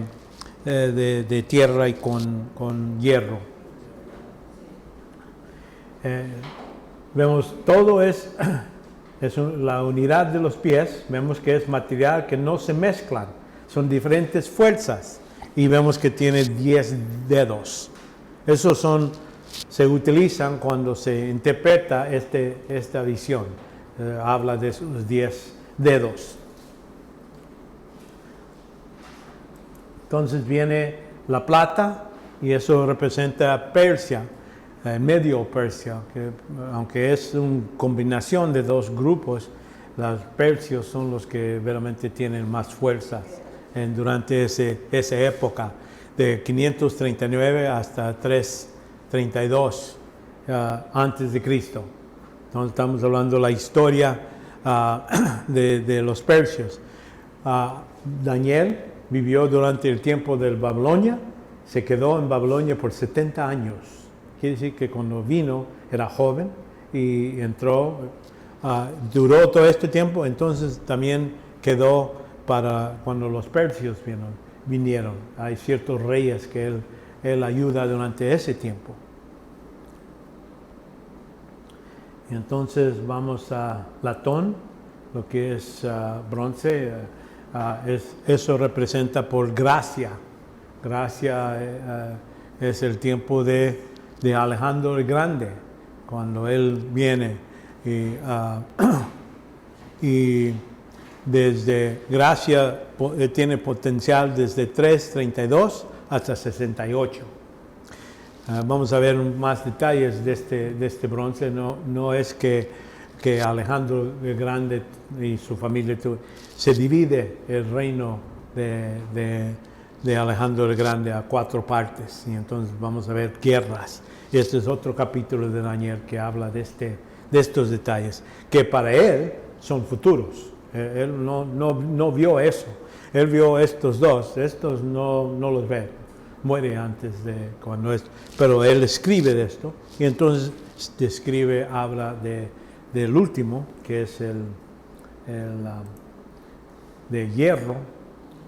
tierra y con hierro. Vemos todo es la unidad de los pies. Vemos que es material que no se mezclan, son diferentes fuerzas y vemos que tiene 10 dedos. Esos se utilizan cuando se interpreta esta visión. Habla de esos 10 dedos. Entonces viene la plata y eso representa Persia, Medio Persia, que aunque es una combinación de dos grupos, los persios son los que verdaderamente tienen más fuerzas durante esa época, de 539 hasta 332 antes de Cristo. Entonces estamos hablando de la historia de los persios. Daniel vivió durante el tiempo de Babilonia, se quedó en Babilonia por 70 años. Quiere decir que cuando vino era joven y entró, duró todo este tiempo, entonces también quedó para cuando los persios vinieron. Hay ciertos reyes que él ayuda durante ese tiempo. Y entonces vamos a latón, lo que es bronce, eso representa por gracia. Gracia es el tiempo de Alejandro el Grande, cuando él viene y desde gracia tiene potencial desde 332 hasta 68. Vamos a ver más detalles de este bronce. No es que Alejandro el Grande y su familia se divide el reino de Alejandro el Grande a 4 partes, y entonces vamos a ver guerras. Y este es otro capítulo de Daniel que habla de estos detalles, que para él son futuros. Él no vio eso. Él vio estos dos no los ve. Muere antes de cuando es. Pero él escribe de esto, y entonces habla del último, que es el de hierro,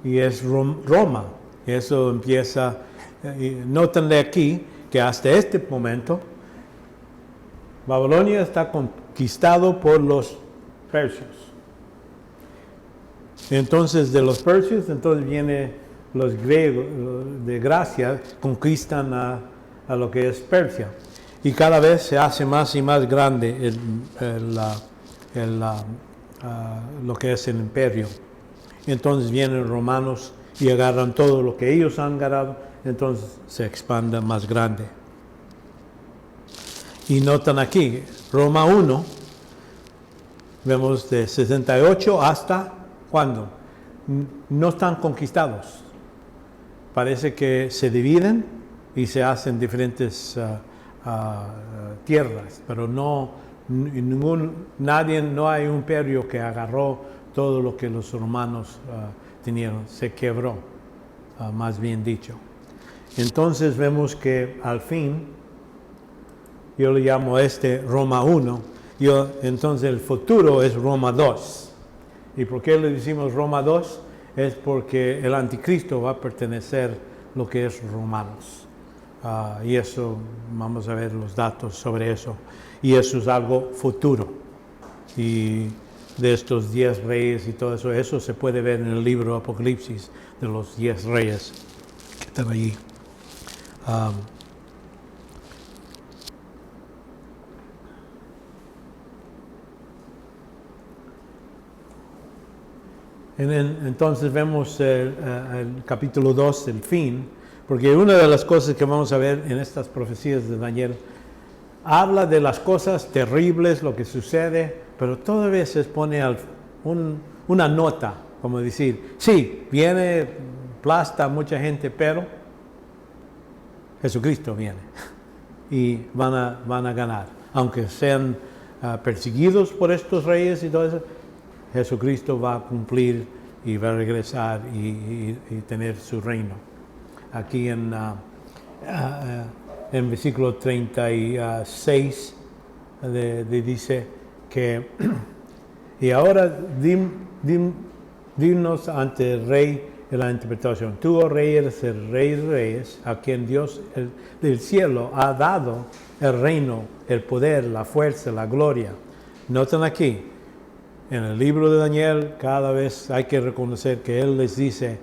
y es Roma. Eso empieza, nótenle aquí, que hasta este momento Babilonia está conquistado por los persios. Entonces de los persios, entonces viene los griegos de Gracia, conquistan a lo que es Persia. y cada vez se hace más y más grande lo que es el imperio. Entonces vienen los romanos y agarran todo lo que ellos han ganado, entonces se expande más grande. Y notan aquí, Roma 1, vemos de 68 hasta ¿cuándo? No están conquistados. Parece que se dividen y se hacen diferentes tierras, pero no hay un imperio que agarró todo lo que los romanos tenían, se quebró, más bien dicho. Entonces vemos que al fin, yo le llamo Roma 1, entonces el futuro es Roma 2. ¿Y por qué le decimos Roma 2? Es porque el anticristo va a pertenecer lo que es romanos. Y eso, vamos a ver los datos sobre eso. Y eso es algo futuro. Y de estos 10 reyes y todo eso, eso se puede ver en el libro Apocalipsis de los 10 reyes que están allí. Entonces vemos el capítulo 2, el fin, porque una de las cosas que vamos a ver en estas profecías de Daniel, habla de las cosas terribles, lo que sucede, pero todas veces pone una nota, como decir, sí, viene, aplasta a mucha gente, pero Jesucristo viene y van a ganar, aunque sean perseguidos por estos reyes y todo eso. Jesucristo va a cumplir y va a regresar y tener su reino. Aquí en versículo 36 dice que, y ahora dinos ante el rey de la interpretación. Tú, oh rey, eres el rey de reyes, a quien Dios del cielo ha dado el reino, el poder, la fuerza, la gloria. Noten aquí, en el libro de Daniel, cada vez hay que reconocer que Él les dice,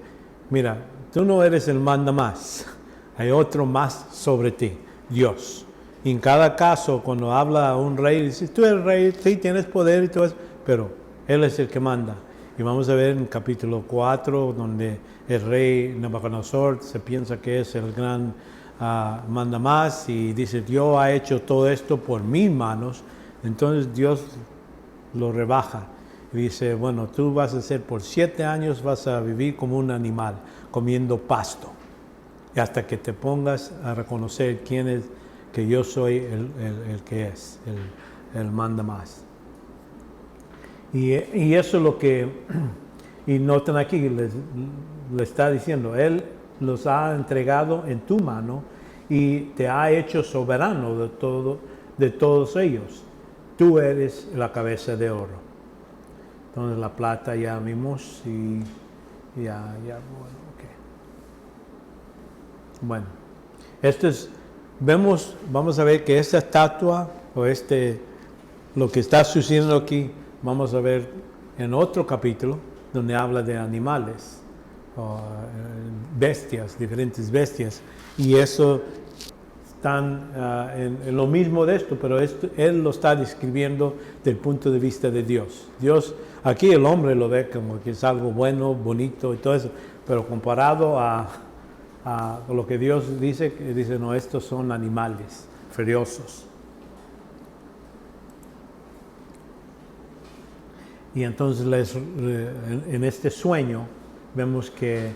mira, tú no eres el manda más, hay otro más sobre ti, Dios. Y en cada caso, cuando habla a un rey, dice, tú eres rey, sí, tienes poder y todo eso, pero Él es el que manda. Y vamos a ver en capítulo 4, donde el rey Nabucodonosor se piensa que es el gran manda más, y dice, Dios ha hecho todo esto por mis manos, entonces Dios lo rebaja. Y dice, bueno, tú vas a ser por 7 años, vas a vivir como un animal, comiendo pasto. Y hasta que te pongas a reconocer quién es, que yo soy el que es, el manda más. Y eso es lo que, y noten aquí, le está diciendo, Él los ha entregado en tu mano y te ha hecho soberano de todos ellos. Tú eres la cabeza de oro. Entonces la plata ya vimos y ya, bueno, ok. Bueno, vamos a ver que esta estatua o lo que está sucediendo aquí, vamos a ver en otro capítulo donde habla de animales, bestias, diferentes bestias, y eso están en lo mismo de esto, pero Él lo está describiendo del punto de vista de Dios. Dios, aquí el hombre lo ve como que es algo bueno, bonito y todo eso, pero comparado a lo que Dios dice no, estos son animales furiosos. Y entonces en este sueño vemos que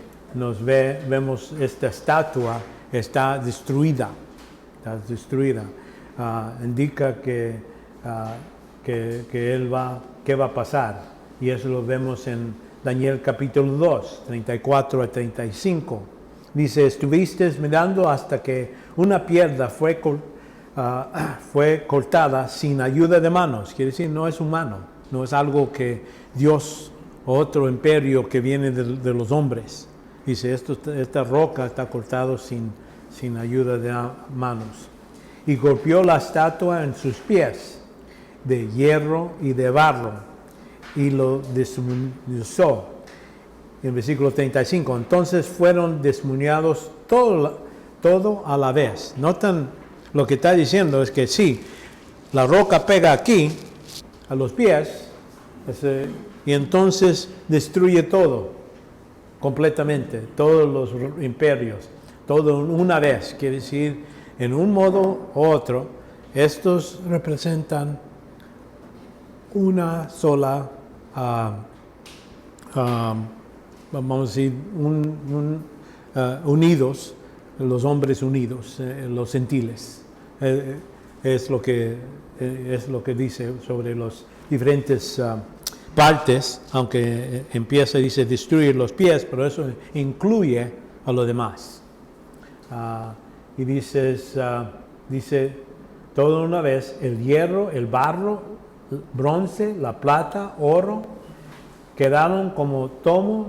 vemos esta estatua está destruida. Indica que ¿qué va a pasar? Y eso lo vemos en Daniel capítulo 2, 34 a 35. Dice, estuviste mirando hasta que una piedra fue cortada sin ayuda de manos. Quiere decir, no es humano, no es algo que Dios o otro imperio que viene de los hombres. Dice, esta roca está cortada sin ayuda de manos. Y golpeó la estatua en sus pies, de hierro y de barro, y lo desmenuzó. En el versículo 35, entonces fueron desmuñados todo a la vez. Notan lo que está diciendo es que sí, la roca pega aquí, a los pies, y entonces destruye todo, completamente, todos los imperios, todo una vez, quiere decir, en un modo u otro, estos representan una sola, vamos a decir, unidos, los hombres unidos, los gentiles. Es lo que dice sobre los diferentes partes, aunque empieza, dice, destruir los pies, pero eso incluye a lo demás. Y dice, todo una vez, el hierro, el barro, el bronce, la plata, oro, quedaron como tomo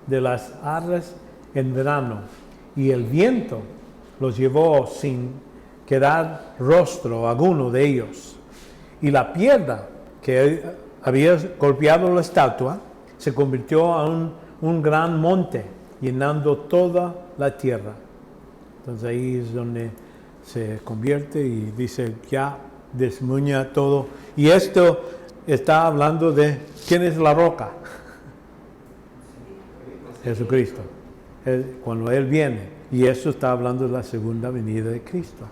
de las arras en verano, y el viento los llevó sin quedar rostro alguno de ellos. Y la piedra que había golpeado la estatua se convirtió en un gran monte, llenando toda la tierra. Entonces ahí es donde se convierte y dice, ya desmuña todo. Y esto está hablando de quién es la roca. Jesucristo. Cuando Él viene. Y eso está hablando de la segunda venida de Cristo.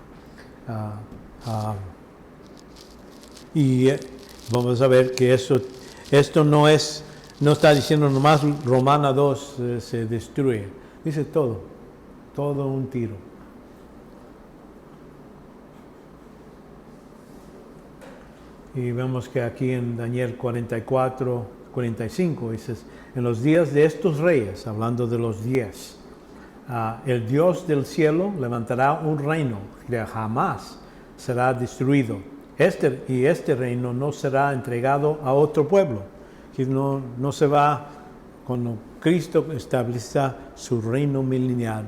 Y vamos a ver que esto no está diciendo nomás Romana 2 se destruye. Dice todo un tiro. Y vemos que aquí en Daniel 44, 45 dice, en los días de estos reyes, hablando de los 10, el Dios del cielo levantará un reino que jamás será destruido. Este reino no será entregado a otro pueblo. Que no se va, cuando Cristo establezca su reino milenial,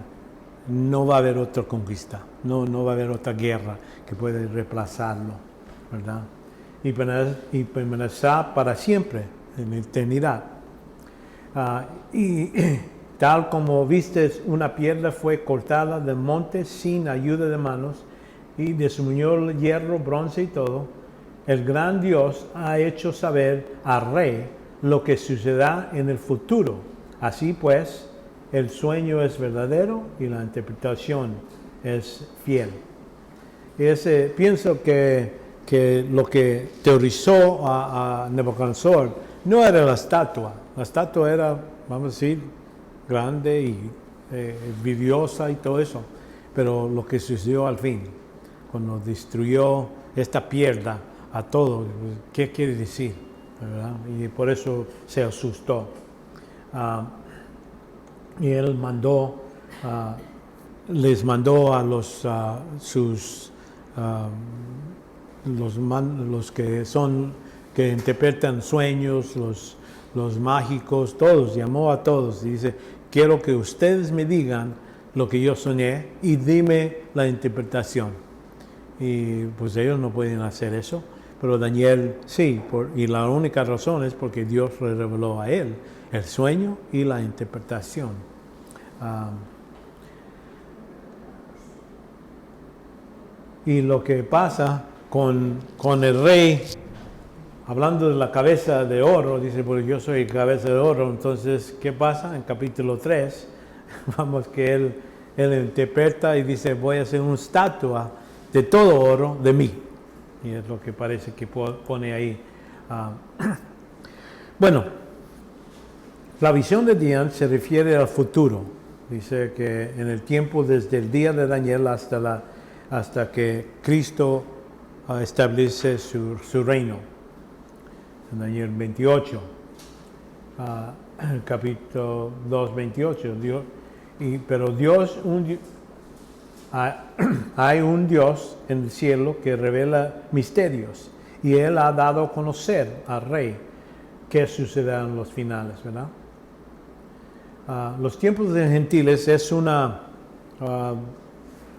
no va a haber otra conquista, no va a haber otra guerra que pueda reemplazarlo, ¿verdad? Y permanecerá para siempre, en la eternidad. Y tal como vistes, una piedra fue cortada del monte sin ayuda de manos, y desunió el hierro, bronce y todo. El gran Dios ha hecho saber al rey lo que sucederá en el futuro. Así pues, el sueño es verdadero y la interpretación es fiel. Y pienso que lo que teorizó a Nabucodonosor no era la estatua. La estatua era, vamos a decir, grande y vidriosa y todo eso. Pero lo que sucedió al fin, cuando destruyó esta piedra a todo, ¿qué quiere decir? ¿Verdad? Y por eso se asustó. Y él les mandó a los que interpretan sueños, los mágicos, todos, llamó a todos y dice, quiero que ustedes me digan lo que yo soñé y dime la interpretación. Y pues ellos no pueden hacer eso, pero Daniel sí, y la única razón es porque Dios le reveló a él el sueño y la interpretación. Y lo que pasa con el rey, hablando de la cabeza de oro, dice, porque yo soy cabeza de oro, entonces, ¿qué pasa? En capítulo 3, vamos que él interpreta y dice, voy a hacer una estatua de todo oro de mí. Y es lo que parece que pone ahí. Bueno, la visión de Daniel se refiere al futuro. Dice que en el tiempo desde el día de Daniel hasta que Cristo establece su reino. En Daniel 28, capítulo 2, 28. Pero Dios, hay un Dios en el cielo que revela misterios y Él ha dado a conocer al rey qué sucederá en los finales, ¿verdad? Los tiempos de gentiles es una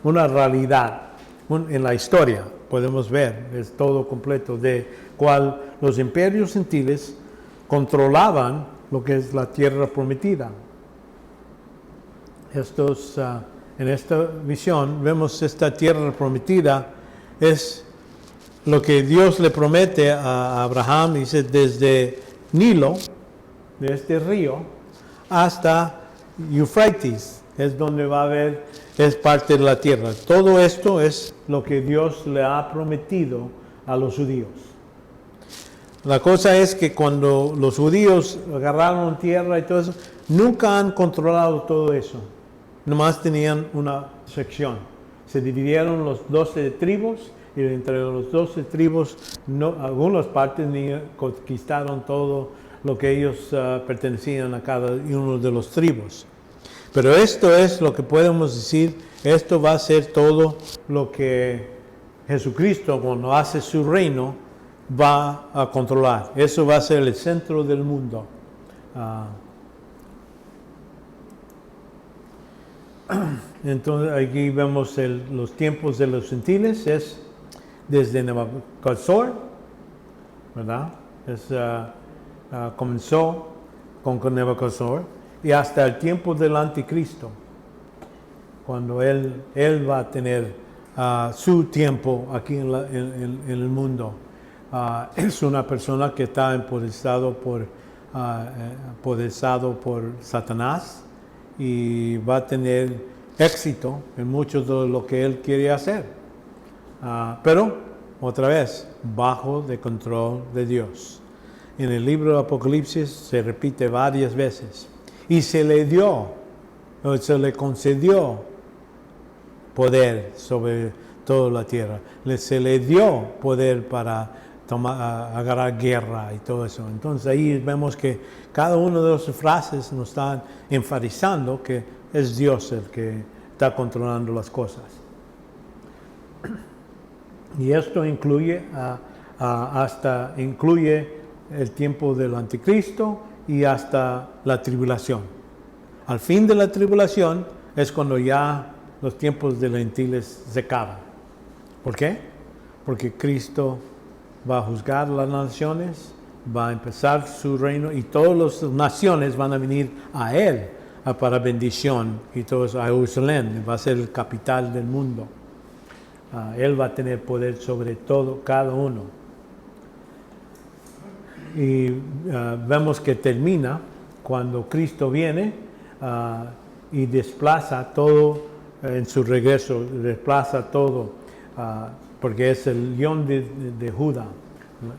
realidad en la historia, podemos ver, es todo completo, de cual los imperios gentiles controlaban lo que es la tierra prometida. en esta visión, vemos esta tierra prometida, es lo que Dios le promete a Abraham, dice, desde Nilo, de este río, hasta Eufrates, es donde va a haber, es parte de la tierra. Todo esto es lo que Dios le ha prometido a los judíos. La cosa es que cuando los judíos agarraron tierra y todo eso, nunca han controlado todo eso. Nomás tenían una sección. Se dividieron los 12 tribus y entre los 12 tribus, algunas partes ni conquistaron todo lo que ellos pertenecían a cada uno de los tribus. Pero esto es lo que podemos decir, esto va a ser todo lo que Jesucristo, cuando hace su reino, va a controlar. Eso va a ser el centro del mundo. Entonces aquí vemos los tiempos de los gentiles, es desde Nabucodonosor, ¿verdad? Comenzó con Nabucodonosor y hasta el tiempo del anticristo, cuando él va a tener su tiempo aquí en el mundo. Es una persona que está empoderado por Satanás y va a tener éxito en mucho de lo que él quiere hacer. Pero, otra vez, bajo el control de Dios. En el libro de Apocalipsis se repite varias veces. Y se le concedió poder sobre toda la tierra. Se le dio poder para agarrar guerra y todo eso. Entonces ahí vemos que cada una de las frases nos están enfatizando que es Dios el que está controlando las cosas. Y esto incluye incluye el tiempo del anticristo y hasta la tribulación. Al fin de la tribulación es cuando ya los tiempos de los gentiles se acaban. ¿Por qué? Porque Cristo va a juzgar las naciones, va a empezar su reino y todas las naciones van a venir a Él para bendición y todo eso, a Jerusalén, va a ser el capital del mundo. Él va a tener poder sobre todo, cada uno. Y vemos que termina cuando Cristo viene y desplaza todo en su regreso, desplaza todo, porque es el león de Judá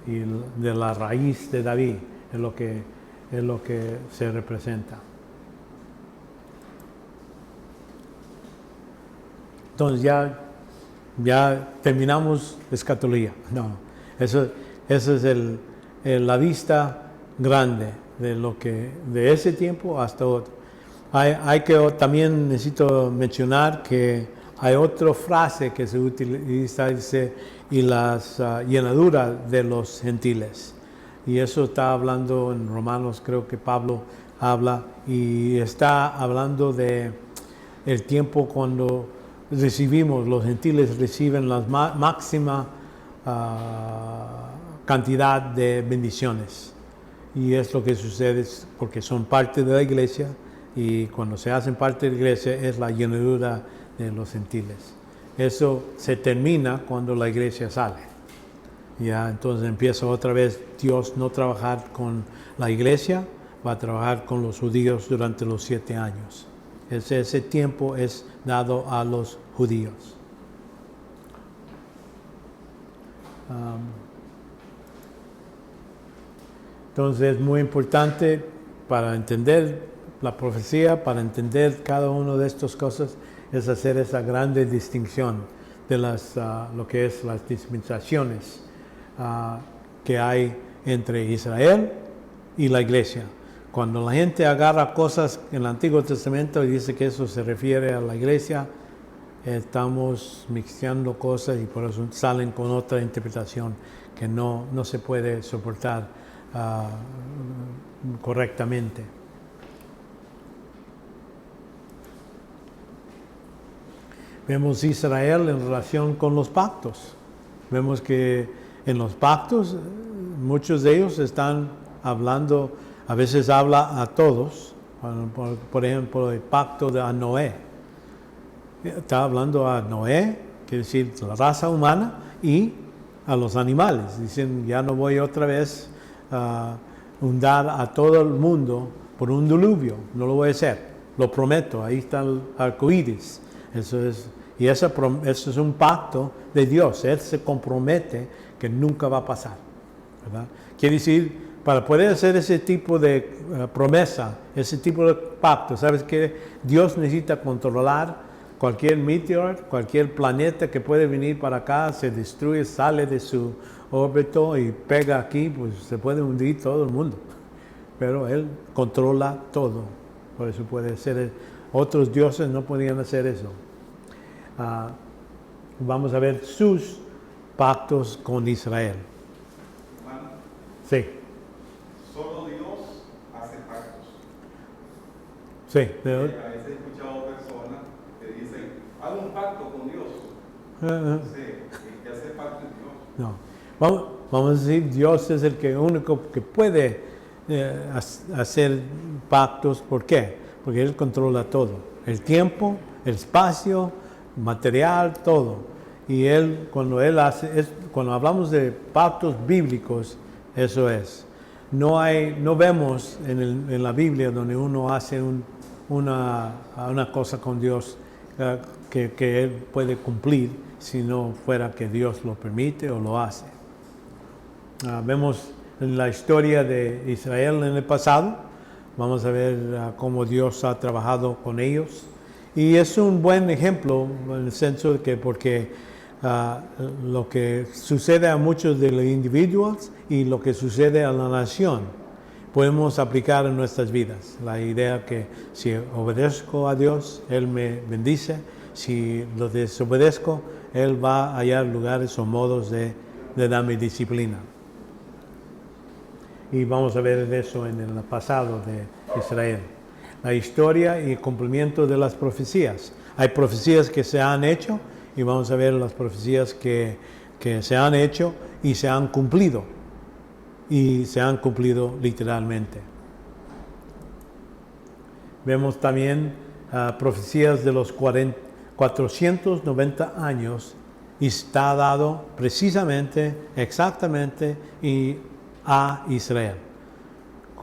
y de la raíz de David, es lo que se representa. Entonces ya terminamos escatología. No, eso es la vista grande de ese tiempo hasta otro. También necesito mencionar que hay otra frase que se utiliza, dice, y las llenaduras de los gentiles. Y eso está hablando en Romanos, creo que Pablo habla, y está hablando de el tiempo cuando los gentiles reciben la máxima cantidad de bendiciones. Y es lo que sucede porque son parte de la iglesia, y cuando se hacen parte de la iglesia es la llenadura de los gentiles. Eso se termina cuando la iglesia sale. Ya entonces empieza otra vez Dios no trabajar con la iglesia, va a trabajar con los judíos durante los 7 años. Ese tiempo es dado a los judíos. Entonces es muy importante para entender la profecía, para entender cada una de estas cosas, es hacer esa grande distinción de lo que es las dispensaciones que hay entre Israel y la iglesia. Cuando la gente agarra cosas en el Antiguo Testamento y dice que eso se refiere a la iglesia, estamos mixeando cosas y por eso salen con otra interpretación que no se puede soportar correctamente. Vemos Israel en relación con los pactos. Vemos que en los pactos muchos de ellos están hablando, a veces habla a todos, por ejemplo el pacto de Noé. está hablando a Noé, quiere decir la raza humana, y a los animales. Dicen, ya no voy otra vez a hundar a todo el mundo por un diluvio, no lo voy a hacer, lo prometo, ahí está el arco iris. Eso es un pacto de Dios, Él se compromete que nunca va a pasar, ¿verdad? Quiere decir, para poder hacer ese tipo de promesa, ese tipo de pacto, ¿sabes qué? Dios necesita controlar cualquier meteor, cualquier planeta que puede venir para acá, se destruye, sale de su órbita y pega aquí, pues se puede hundir todo el mundo. Pero Él controla todo, por eso puede ser. Otros dioses no podían hacer eso. Vamos a ver sus pactos con Israel. Hermano, Sí, solo Dios hace pactos. sí. A veces he escuchado personas que dicen, haz un pacto con Dios. Sí, el que hace pacto es Dios. No. Vamos a decir, Dios es el único que puede hacer pactos. ¿Por qué? Porque Él controla todo. El tiempo, el espacio, material, todo. Y Él, cuando hablamos de pactos bíblicos, eso es. No vemos en la Biblia donde uno hace una cosa con Dios que Él puede cumplir si no fuera que Dios lo permite o lo hace. Vemos en la historia de Israel en el pasado, vamos a ver cómo Dios ha trabajado con ellos. Y es un buen ejemplo en el senso de que porque lo que sucede a muchos de los individuos y lo que sucede a la nación, podemos aplicar en nuestras vidas. La idea que si obedezco a Dios, Él me bendice. Si lo desobedezco, Él va a hallar lugares o modos de darme disciplina. Y vamos a ver eso en el pasado de Israel. La historia y el cumplimiento de las profecías. Hay profecías que se han hecho y vamos a ver las profecías que se han hecho y se han cumplido. Y se han cumplido literalmente. Vemos también profecías de los 490 años y está dado precisamente, exactamente a Israel.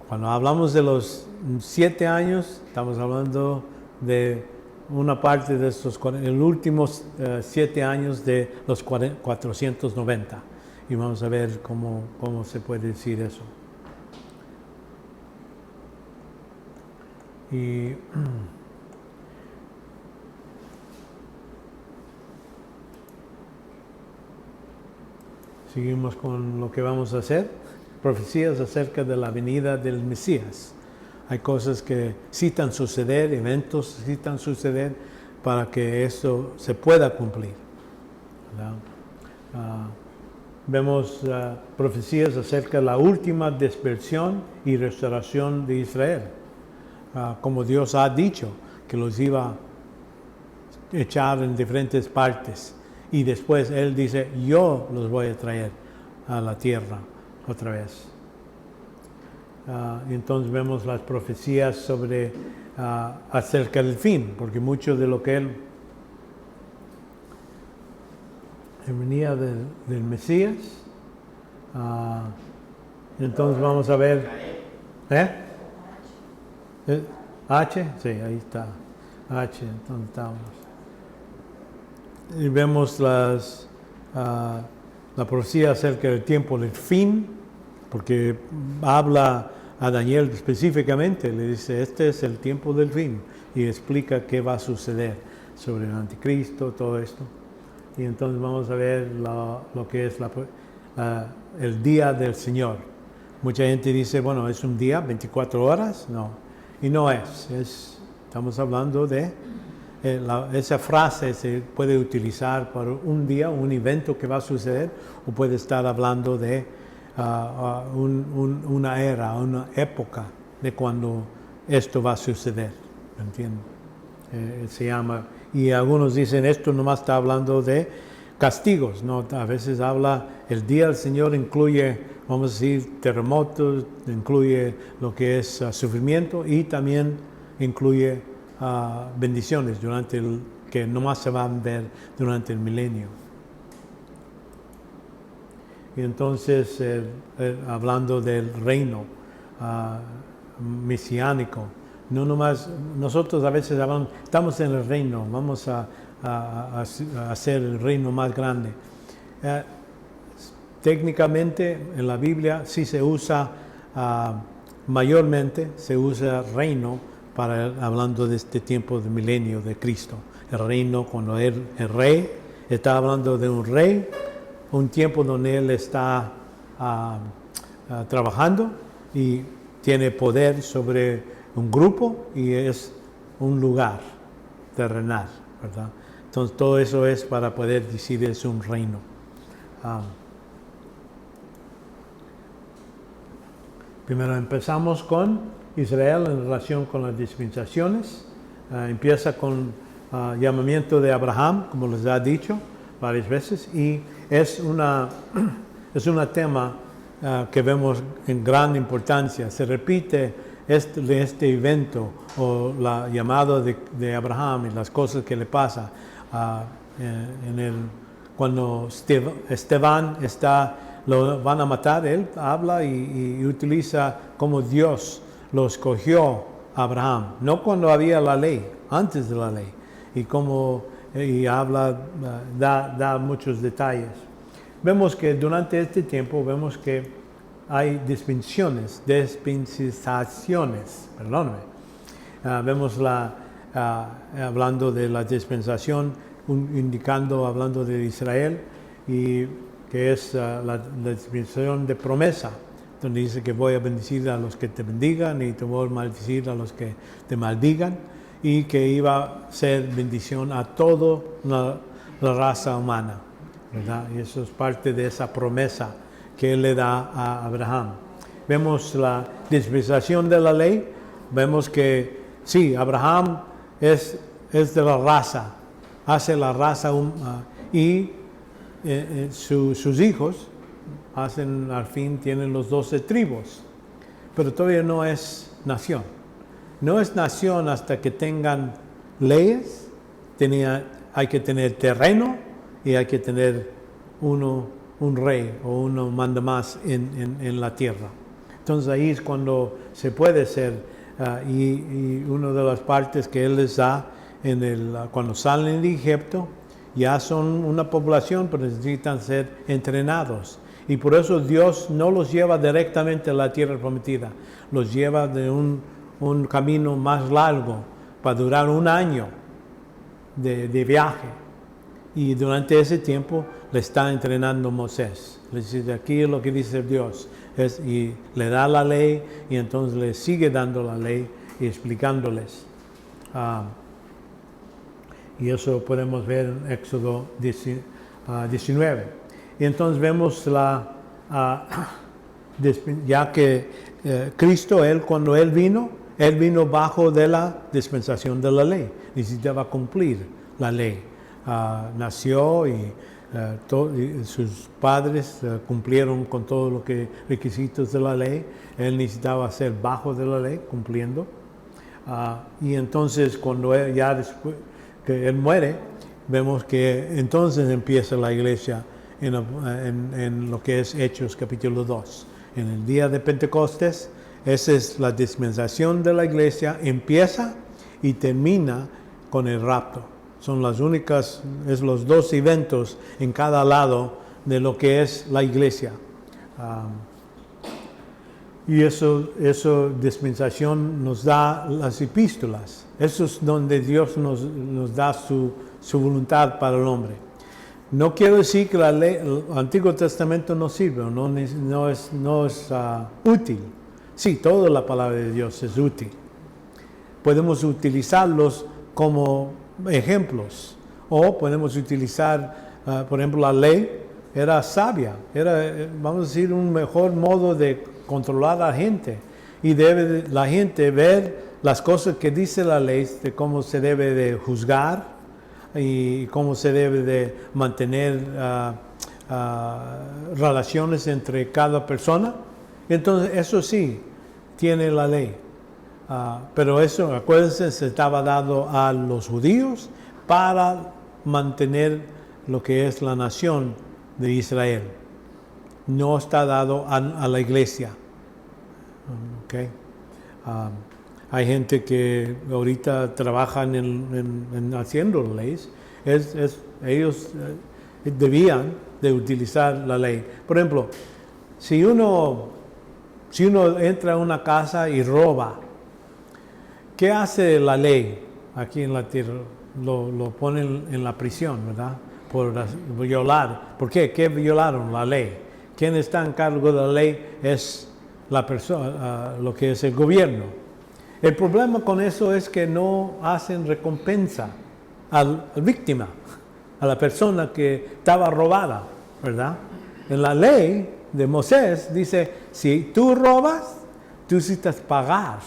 Cuando hablamos de los 7 años, estamos hablando de una parte de estos, los últimos 7 años de los 490. Y vamos a ver cómo se puede decir eso. Y seguimos con lo que vamos a hacer. Profecías acerca de la venida del Mesías. Hay cosas que citan suceder, eventos citan suceder para que eso se pueda cumplir, ¿verdad? Vemos profecías acerca de la última dispersión y restauración de Israel. Como Dios ha dicho que los iba a echar en diferentes partes. Y después Él dice, yo los voy a traer a la tierra otra vez. Entonces vemos las profecías sobre acerca del fin, porque mucho de lo que Él venía del Mesías. Entonces vamos a ver. H, sí, ahí está. H, entonces estamos. Y vemos la profecía acerca del tiempo del fin, porque habla a Daniel específicamente, le dice, este es el tiempo del fin, y explica qué va a suceder sobre el anticristo, todo esto. Y entonces vamos a ver lo que es el día del Señor. Mucha gente dice, bueno, ¿es un día, 24 horas? No, y no estamos hablando de, esa frase se puede utilizar para un día, un evento que va a suceder, o puede estar hablando de una era, una época de cuando esto va a suceder, ¿entiendes? Se llama, y algunos dicen esto nomás está hablando de castigos, no, a veces habla, el día del Señor incluye, vamos a decir, terremotos, incluye lo que es sufrimiento y también incluye bendiciones durante que nomás se van a ver durante el milenio. Y entonces, hablando del reino mesiánico, no nomás, nosotros a veces hablamos, estamos en el reino, vamos a hacer el reino más grande. Técnicamente en la Biblia sí se usa, mayormente se usa reino hablando de este tiempo de milenio de Cristo. El reino, cuando el rey está hablando de un rey, un tiempo donde él está trabajando y tiene poder sobre un grupo y es un lugar terrenal, ¿verdad? Entonces todo eso es para poder decir es un reino. Primero empezamos con Israel en relación con las dispensaciones. Empieza con llamamiento de Abraham, como les ha dicho varias veces, y es un tema que vemos en gran importancia. Se repite este evento o la llamada de Abraham y las cosas que le pasa cuando Esteban lo van a matar. Él habla y utiliza como Dios lo escogió a Abraham, no cuando había la ley, antes de la ley, y habla, da muchos detalles. Vemos que durante este tiempo hay dispensaciones, perdóname. Vemos hablando de la dispensación, hablando de Israel, y que es la dispensación de promesa, donde dice que voy a bendecir a los que te bendigan y te voy a maldecir a los que te maldigan, y que iba a ser bendición a toda la raza humana, ¿verdad? Y eso es parte de esa promesa que él le da a Abraham. Vemos la dispensación de la ley, vemos que sí, Abraham es de la raza, hace la raza y sus hijos al fin tienen los 12 tribus, pero todavía no es nación. No es nación hasta que tengan leyes, hay que tener terreno y hay que tener un rey o uno manda más en la tierra. Entonces ahí es cuando se puede ser, y una de las partes que él les da cuando salen de Egipto, ya son una población, pero necesitan ser entrenados. Y por eso Dios no los lleva directamente a la tierra prometida, los lleva de un camino más largo, para durar un año de viaje. Y durante ese tiempo le está entrenando Moisés. Le dice, aquí es lo que dice Dios. Y le da la ley, y entonces le sigue dando la ley y explicándoles. Y eso podemos ver en Éxodo 19. Y entonces vemos ya que Cristo, cuando Él vino bajo de la dispensación de la ley. Necesitaba cumplir la ley. Nació y sus padres cumplieron con todo lo que requisitos de la ley. Él necesitaba ser bajo de la ley, cumpliendo. Y entonces cuando después que Él muere, vemos que entonces empieza la iglesia en lo que es Hechos capítulo 2. En el día de Pentecostés, esa es la dispensación de la iglesia, empieza y termina con el rapto. Son los dos eventos en cada lado de lo que es la iglesia. Y eso dispensación nos da las epístolas. Eso es donde Dios nos da su voluntad para el hombre. No quiero decir que el Antiguo Testamento no sirve, no es útil. Sí, toda la palabra de Dios es útil. Podemos utilizarlos como ejemplos, o podemos utilizar, por ejemplo, la ley era sabia, vamos a decir, un mejor modo de controlar a la gente, y debe la gente ver las cosas que dice la ley, de cómo se debe de juzgar y cómo se debe de mantener relaciones entre cada persona. Entonces eso sí tiene la ley. Pero eso, acuérdense, se estaba dado a los judíos, para mantener lo que es la nación de Israel. No está dado a la iglesia. Okay. Hay gente que ahorita trabajan en haciendo leyes. Ellos debían de utilizar la ley. Por ejemplo, si uno entra a una casa y roba, ¿qué hace la ley aquí en la tierra? Lo ponen en la prisión, ¿verdad? Por violar. ¿Por qué? ¿Qué violaron? La ley. ¿Quién está en cargo de la ley? Es la persona, lo que es el gobierno. El problema con eso es que no hacen recompensa al víctima, a la persona que estaba robada, ¿verdad? En la ley de Moisés dice, si tú robas, tú necesitas pagar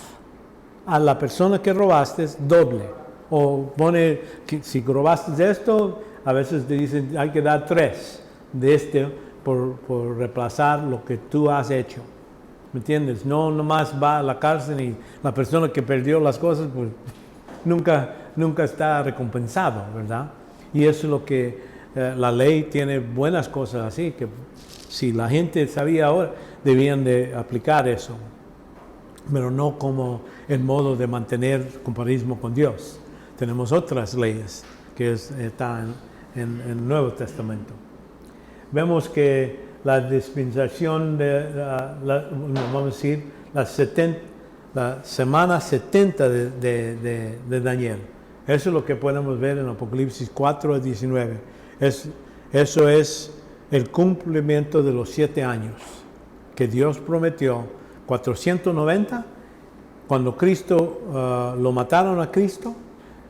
a la persona que robaste doble. O pone, que si robaste esto, a veces te dicen, hay que dar 3 de por reemplazar lo que tú has hecho. ¿Me entiendes? No nomás va a la cárcel y la persona que perdió las cosas, pues nunca está recompensado, ¿verdad? Y eso es lo que la ley tiene buenas cosas así, que si la gente sabía ahora, debían de aplicar eso. Pero no como el modo de mantener comparismo con Dios. Tenemos otras leyes que están en el Nuevo Testamento. Vemos que la dispensación vamos a decir, la semana 70 de Daniel. Eso es lo que podemos ver en Apocalipsis 4:19. Eso es el cumplimiento de los 7 años que Dios prometió. 490, cuando Cristo, lo mataron a Cristo,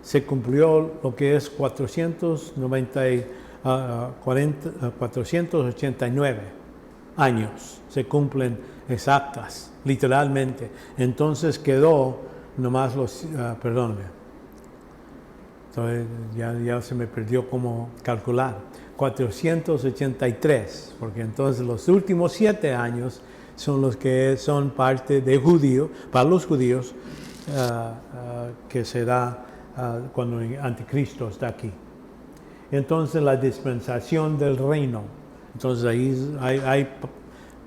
se cumplió lo que es 489 años, se cumplen exactas, literalmente. Entonces quedó nomás perdóname, entonces ya se me perdió cómo calcular, 483, porque entonces los últimos 7 años son los que son parte de para los judíos, que se da cuando el anticristo está aquí. Entonces la dispensación del reino. Entonces ahí hay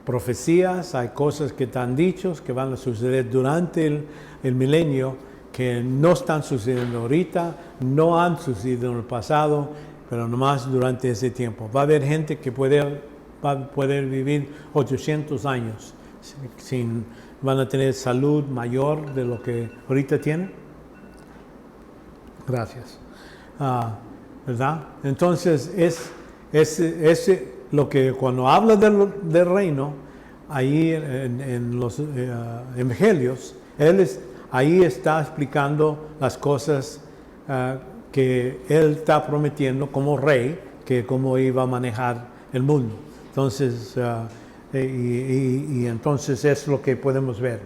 profecías, hay cosas que están dichos que van a suceder durante el milenio que no están sucediendo ahorita, no han sucedido en el pasado, pero nomás durante ese tiempo. Va a haber gente que va a poder vivir 800 años van a tener salud mayor de lo que ahorita tienen. Gracias. ¿Verdad? Entonces es lo que cuando habla del reino, ahí en los evangelios, ahí está explicando las cosas que él está prometiendo como rey, que cómo iba a manejar el mundo. Entonces, y entonces es lo que podemos ver.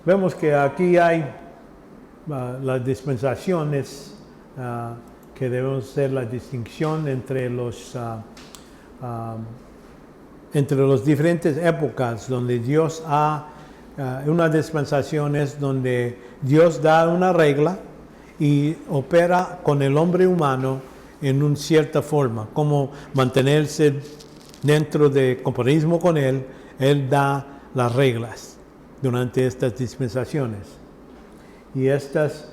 Vemos que aquí hay las dispensaciones que debemos hacer la distinción entre los diferentes épocas donde Dios una dispensación es donde Dios da una regla y opera con el hombre humano en una cierta forma, como mantenerse dentro de comparismo con Él da las reglas durante estas dispensaciones. Y estas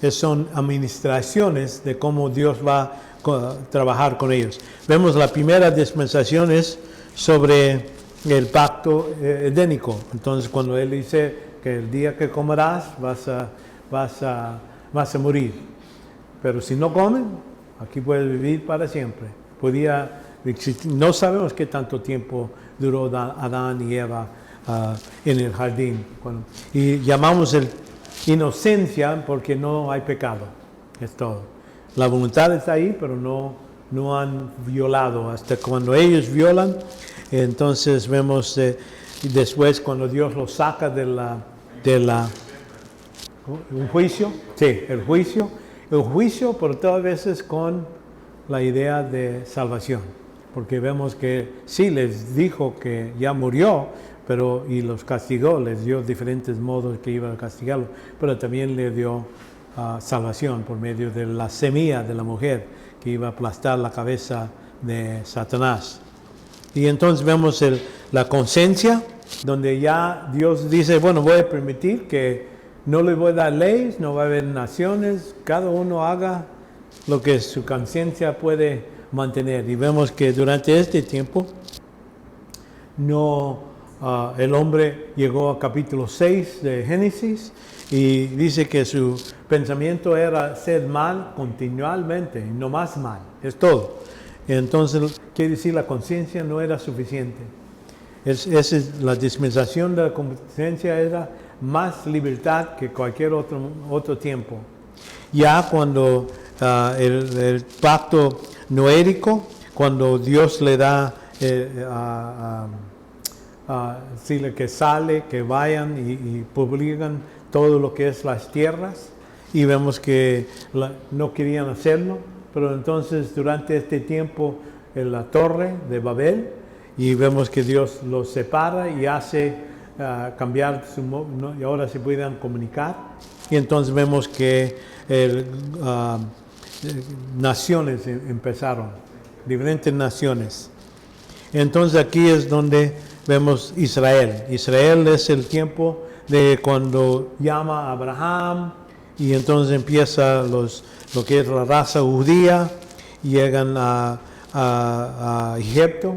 son administraciones de cómo Dios va a trabajar con ellos. Vemos la primera dispensación es sobre el pacto edénico. Entonces cuando Él dice que el día que comerás vas a morir. Pero si no comen, aquí puedes vivir para siempre. No sabemos qué tanto tiempo duró Adán y Eva en el jardín. Y llamamos inocencia porque no hay pecado. Es todo. La voluntad está ahí, pero no han violado. Hasta cuando ellos violan, entonces vemos después cuando Dios los saca de un juicio. Sí, el juicio, pero todas veces con la idea de salvación. porque vemos que sí les dijo que ya murió, pero y los castigó, les dio diferentes modos que iba a castigarlo, pero también le dio salvación por medio de la semilla de la mujer que iba a aplastar la cabeza de Satanás. Y entonces vemos la conciencia, donde ya Dios dice, bueno, voy a permitir que no le voy a dar leyes, no va a haber naciones, cada uno haga lo que su conciencia puede mantener. Y vemos que durante este tiempo el hombre llegó a capítulo 6 de Génesis y dice que su pensamiento era ser mal continuamente, no más mal, es todo. Entonces, quiere decir, la conciencia no era suficiente. La dispensación de la conciencia era más libertad que cualquier otro tiempo. Ya cuando el pacto noérico, cuando Dios le da decirle que sale, que vayan y publican todo lo que es las tierras, y vemos que no querían hacerlo, pero entonces durante este tiempo en la torre de Babel, y vemos que Dios los separa y hace cambiar y ahora se puedan comunicar, y entonces vemos que naciones empezaron, diferentes naciones. Entonces aquí es donde vemos Israel. Israel es el tiempo de cuando llama a Abraham y entonces empieza lo que es la raza judía, llegan a Egipto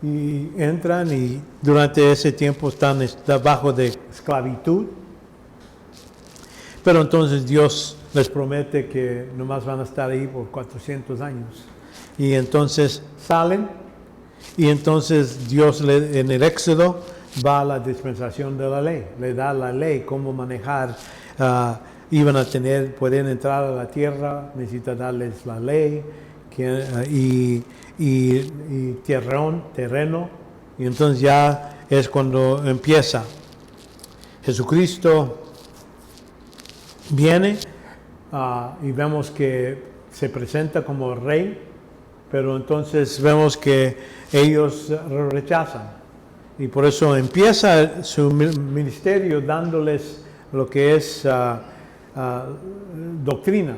y entran y durante ese tiempo están bajo de esclavitud. Pero entonces Dios les promete que nomás van a estar ahí por 400 años. Y entonces salen y entonces Dios en el Éxodo va a la dispensación de la ley. Le da la ley, cómo manejar. Pueden entrar a la tierra, necesita darles la ley y terreno. Y entonces ya es cuando empieza. Jesucristo viene y vemos que se presenta como rey, pero entonces vemos que ellos lo rechazan. Y por eso empieza su ministerio dándoles lo que es doctrina.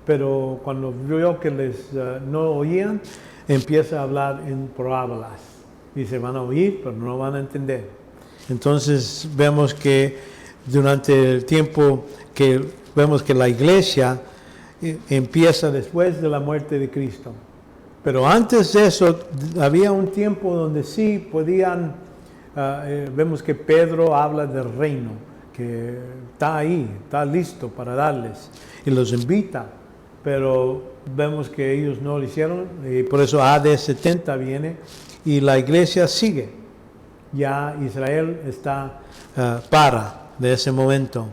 Pero cuando vio que no oían, empieza a hablar en parábolas. Y se van a oír, pero no van a entender. Entonces vemos que durante el tiempo que vemos que la iglesia empieza después de la muerte de Cristo. Pero antes de eso había un tiempo donde sí podían, vemos que Pedro habla del reino, que está ahí, está listo para darles y los invita, pero vemos que ellos no lo hicieron y por eso AD 70 viene y la iglesia sigue. Ya Israel está de ese momento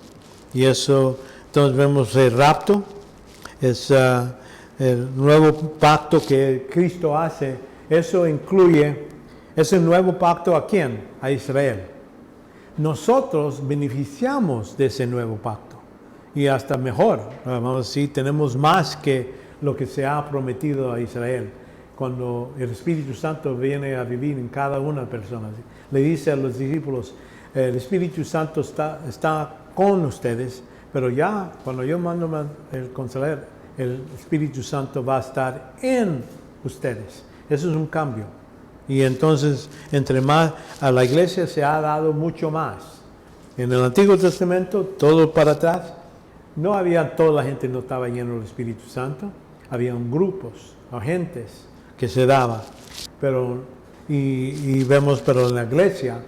y eso, entonces vemos el rapto, es el nuevo pacto que Cristo hace. Eso incluye, es el nuevo pacto ¿a quién? A Israel. Nosotros beneficiamos de ese nuevo pacto y hasta mejor, vamos a decir, tenemos más que lo que se ha prometido a Israel. Cuando el Espíritu Santo viene a vivir en cada una persona, le dice a los discípulos, el Espíritu Santo está con ustedes, pero ya cuando yo mando el Consolador, el Espíritu Santo va a estar en ustedes. Eso es un cambio. Y entonces, entre más, a la iglesia se ha dado mucho más. En el Antiguo Testamento, todo para atrás, no había, toda la gente no estaba lleno del Espíritu Santo, habían grupos, agentes que se daban. Pero en la iglesia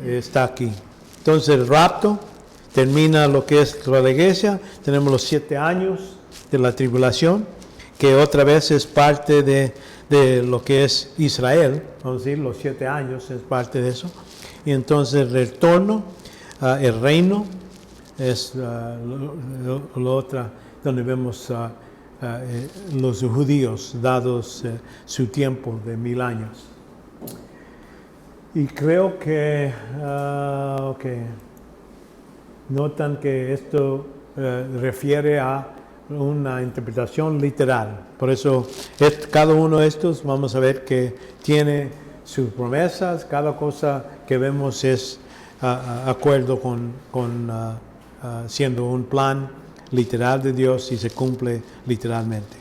está aquí. Entonces el rapto termina lo que es la iglesia, tenemos los 7 años de la tribulación, que otra vez es parte de lo que es Israel, vamos a decir, los 7 años es parte de eso. Y entonces el retorno, el reino, es lo otro, donde vemos los judíos dados su tiempo de 1000 años. Y creo que, notan que esto refiere a una interpretación literal. Por eso cada uno de estos vamos a ver que tiene sus promesas, cada cosa que vemos es acuerdo con siendo un plan literal de Dios y se cumple literalmente.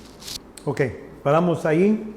Ok, paramos ahí.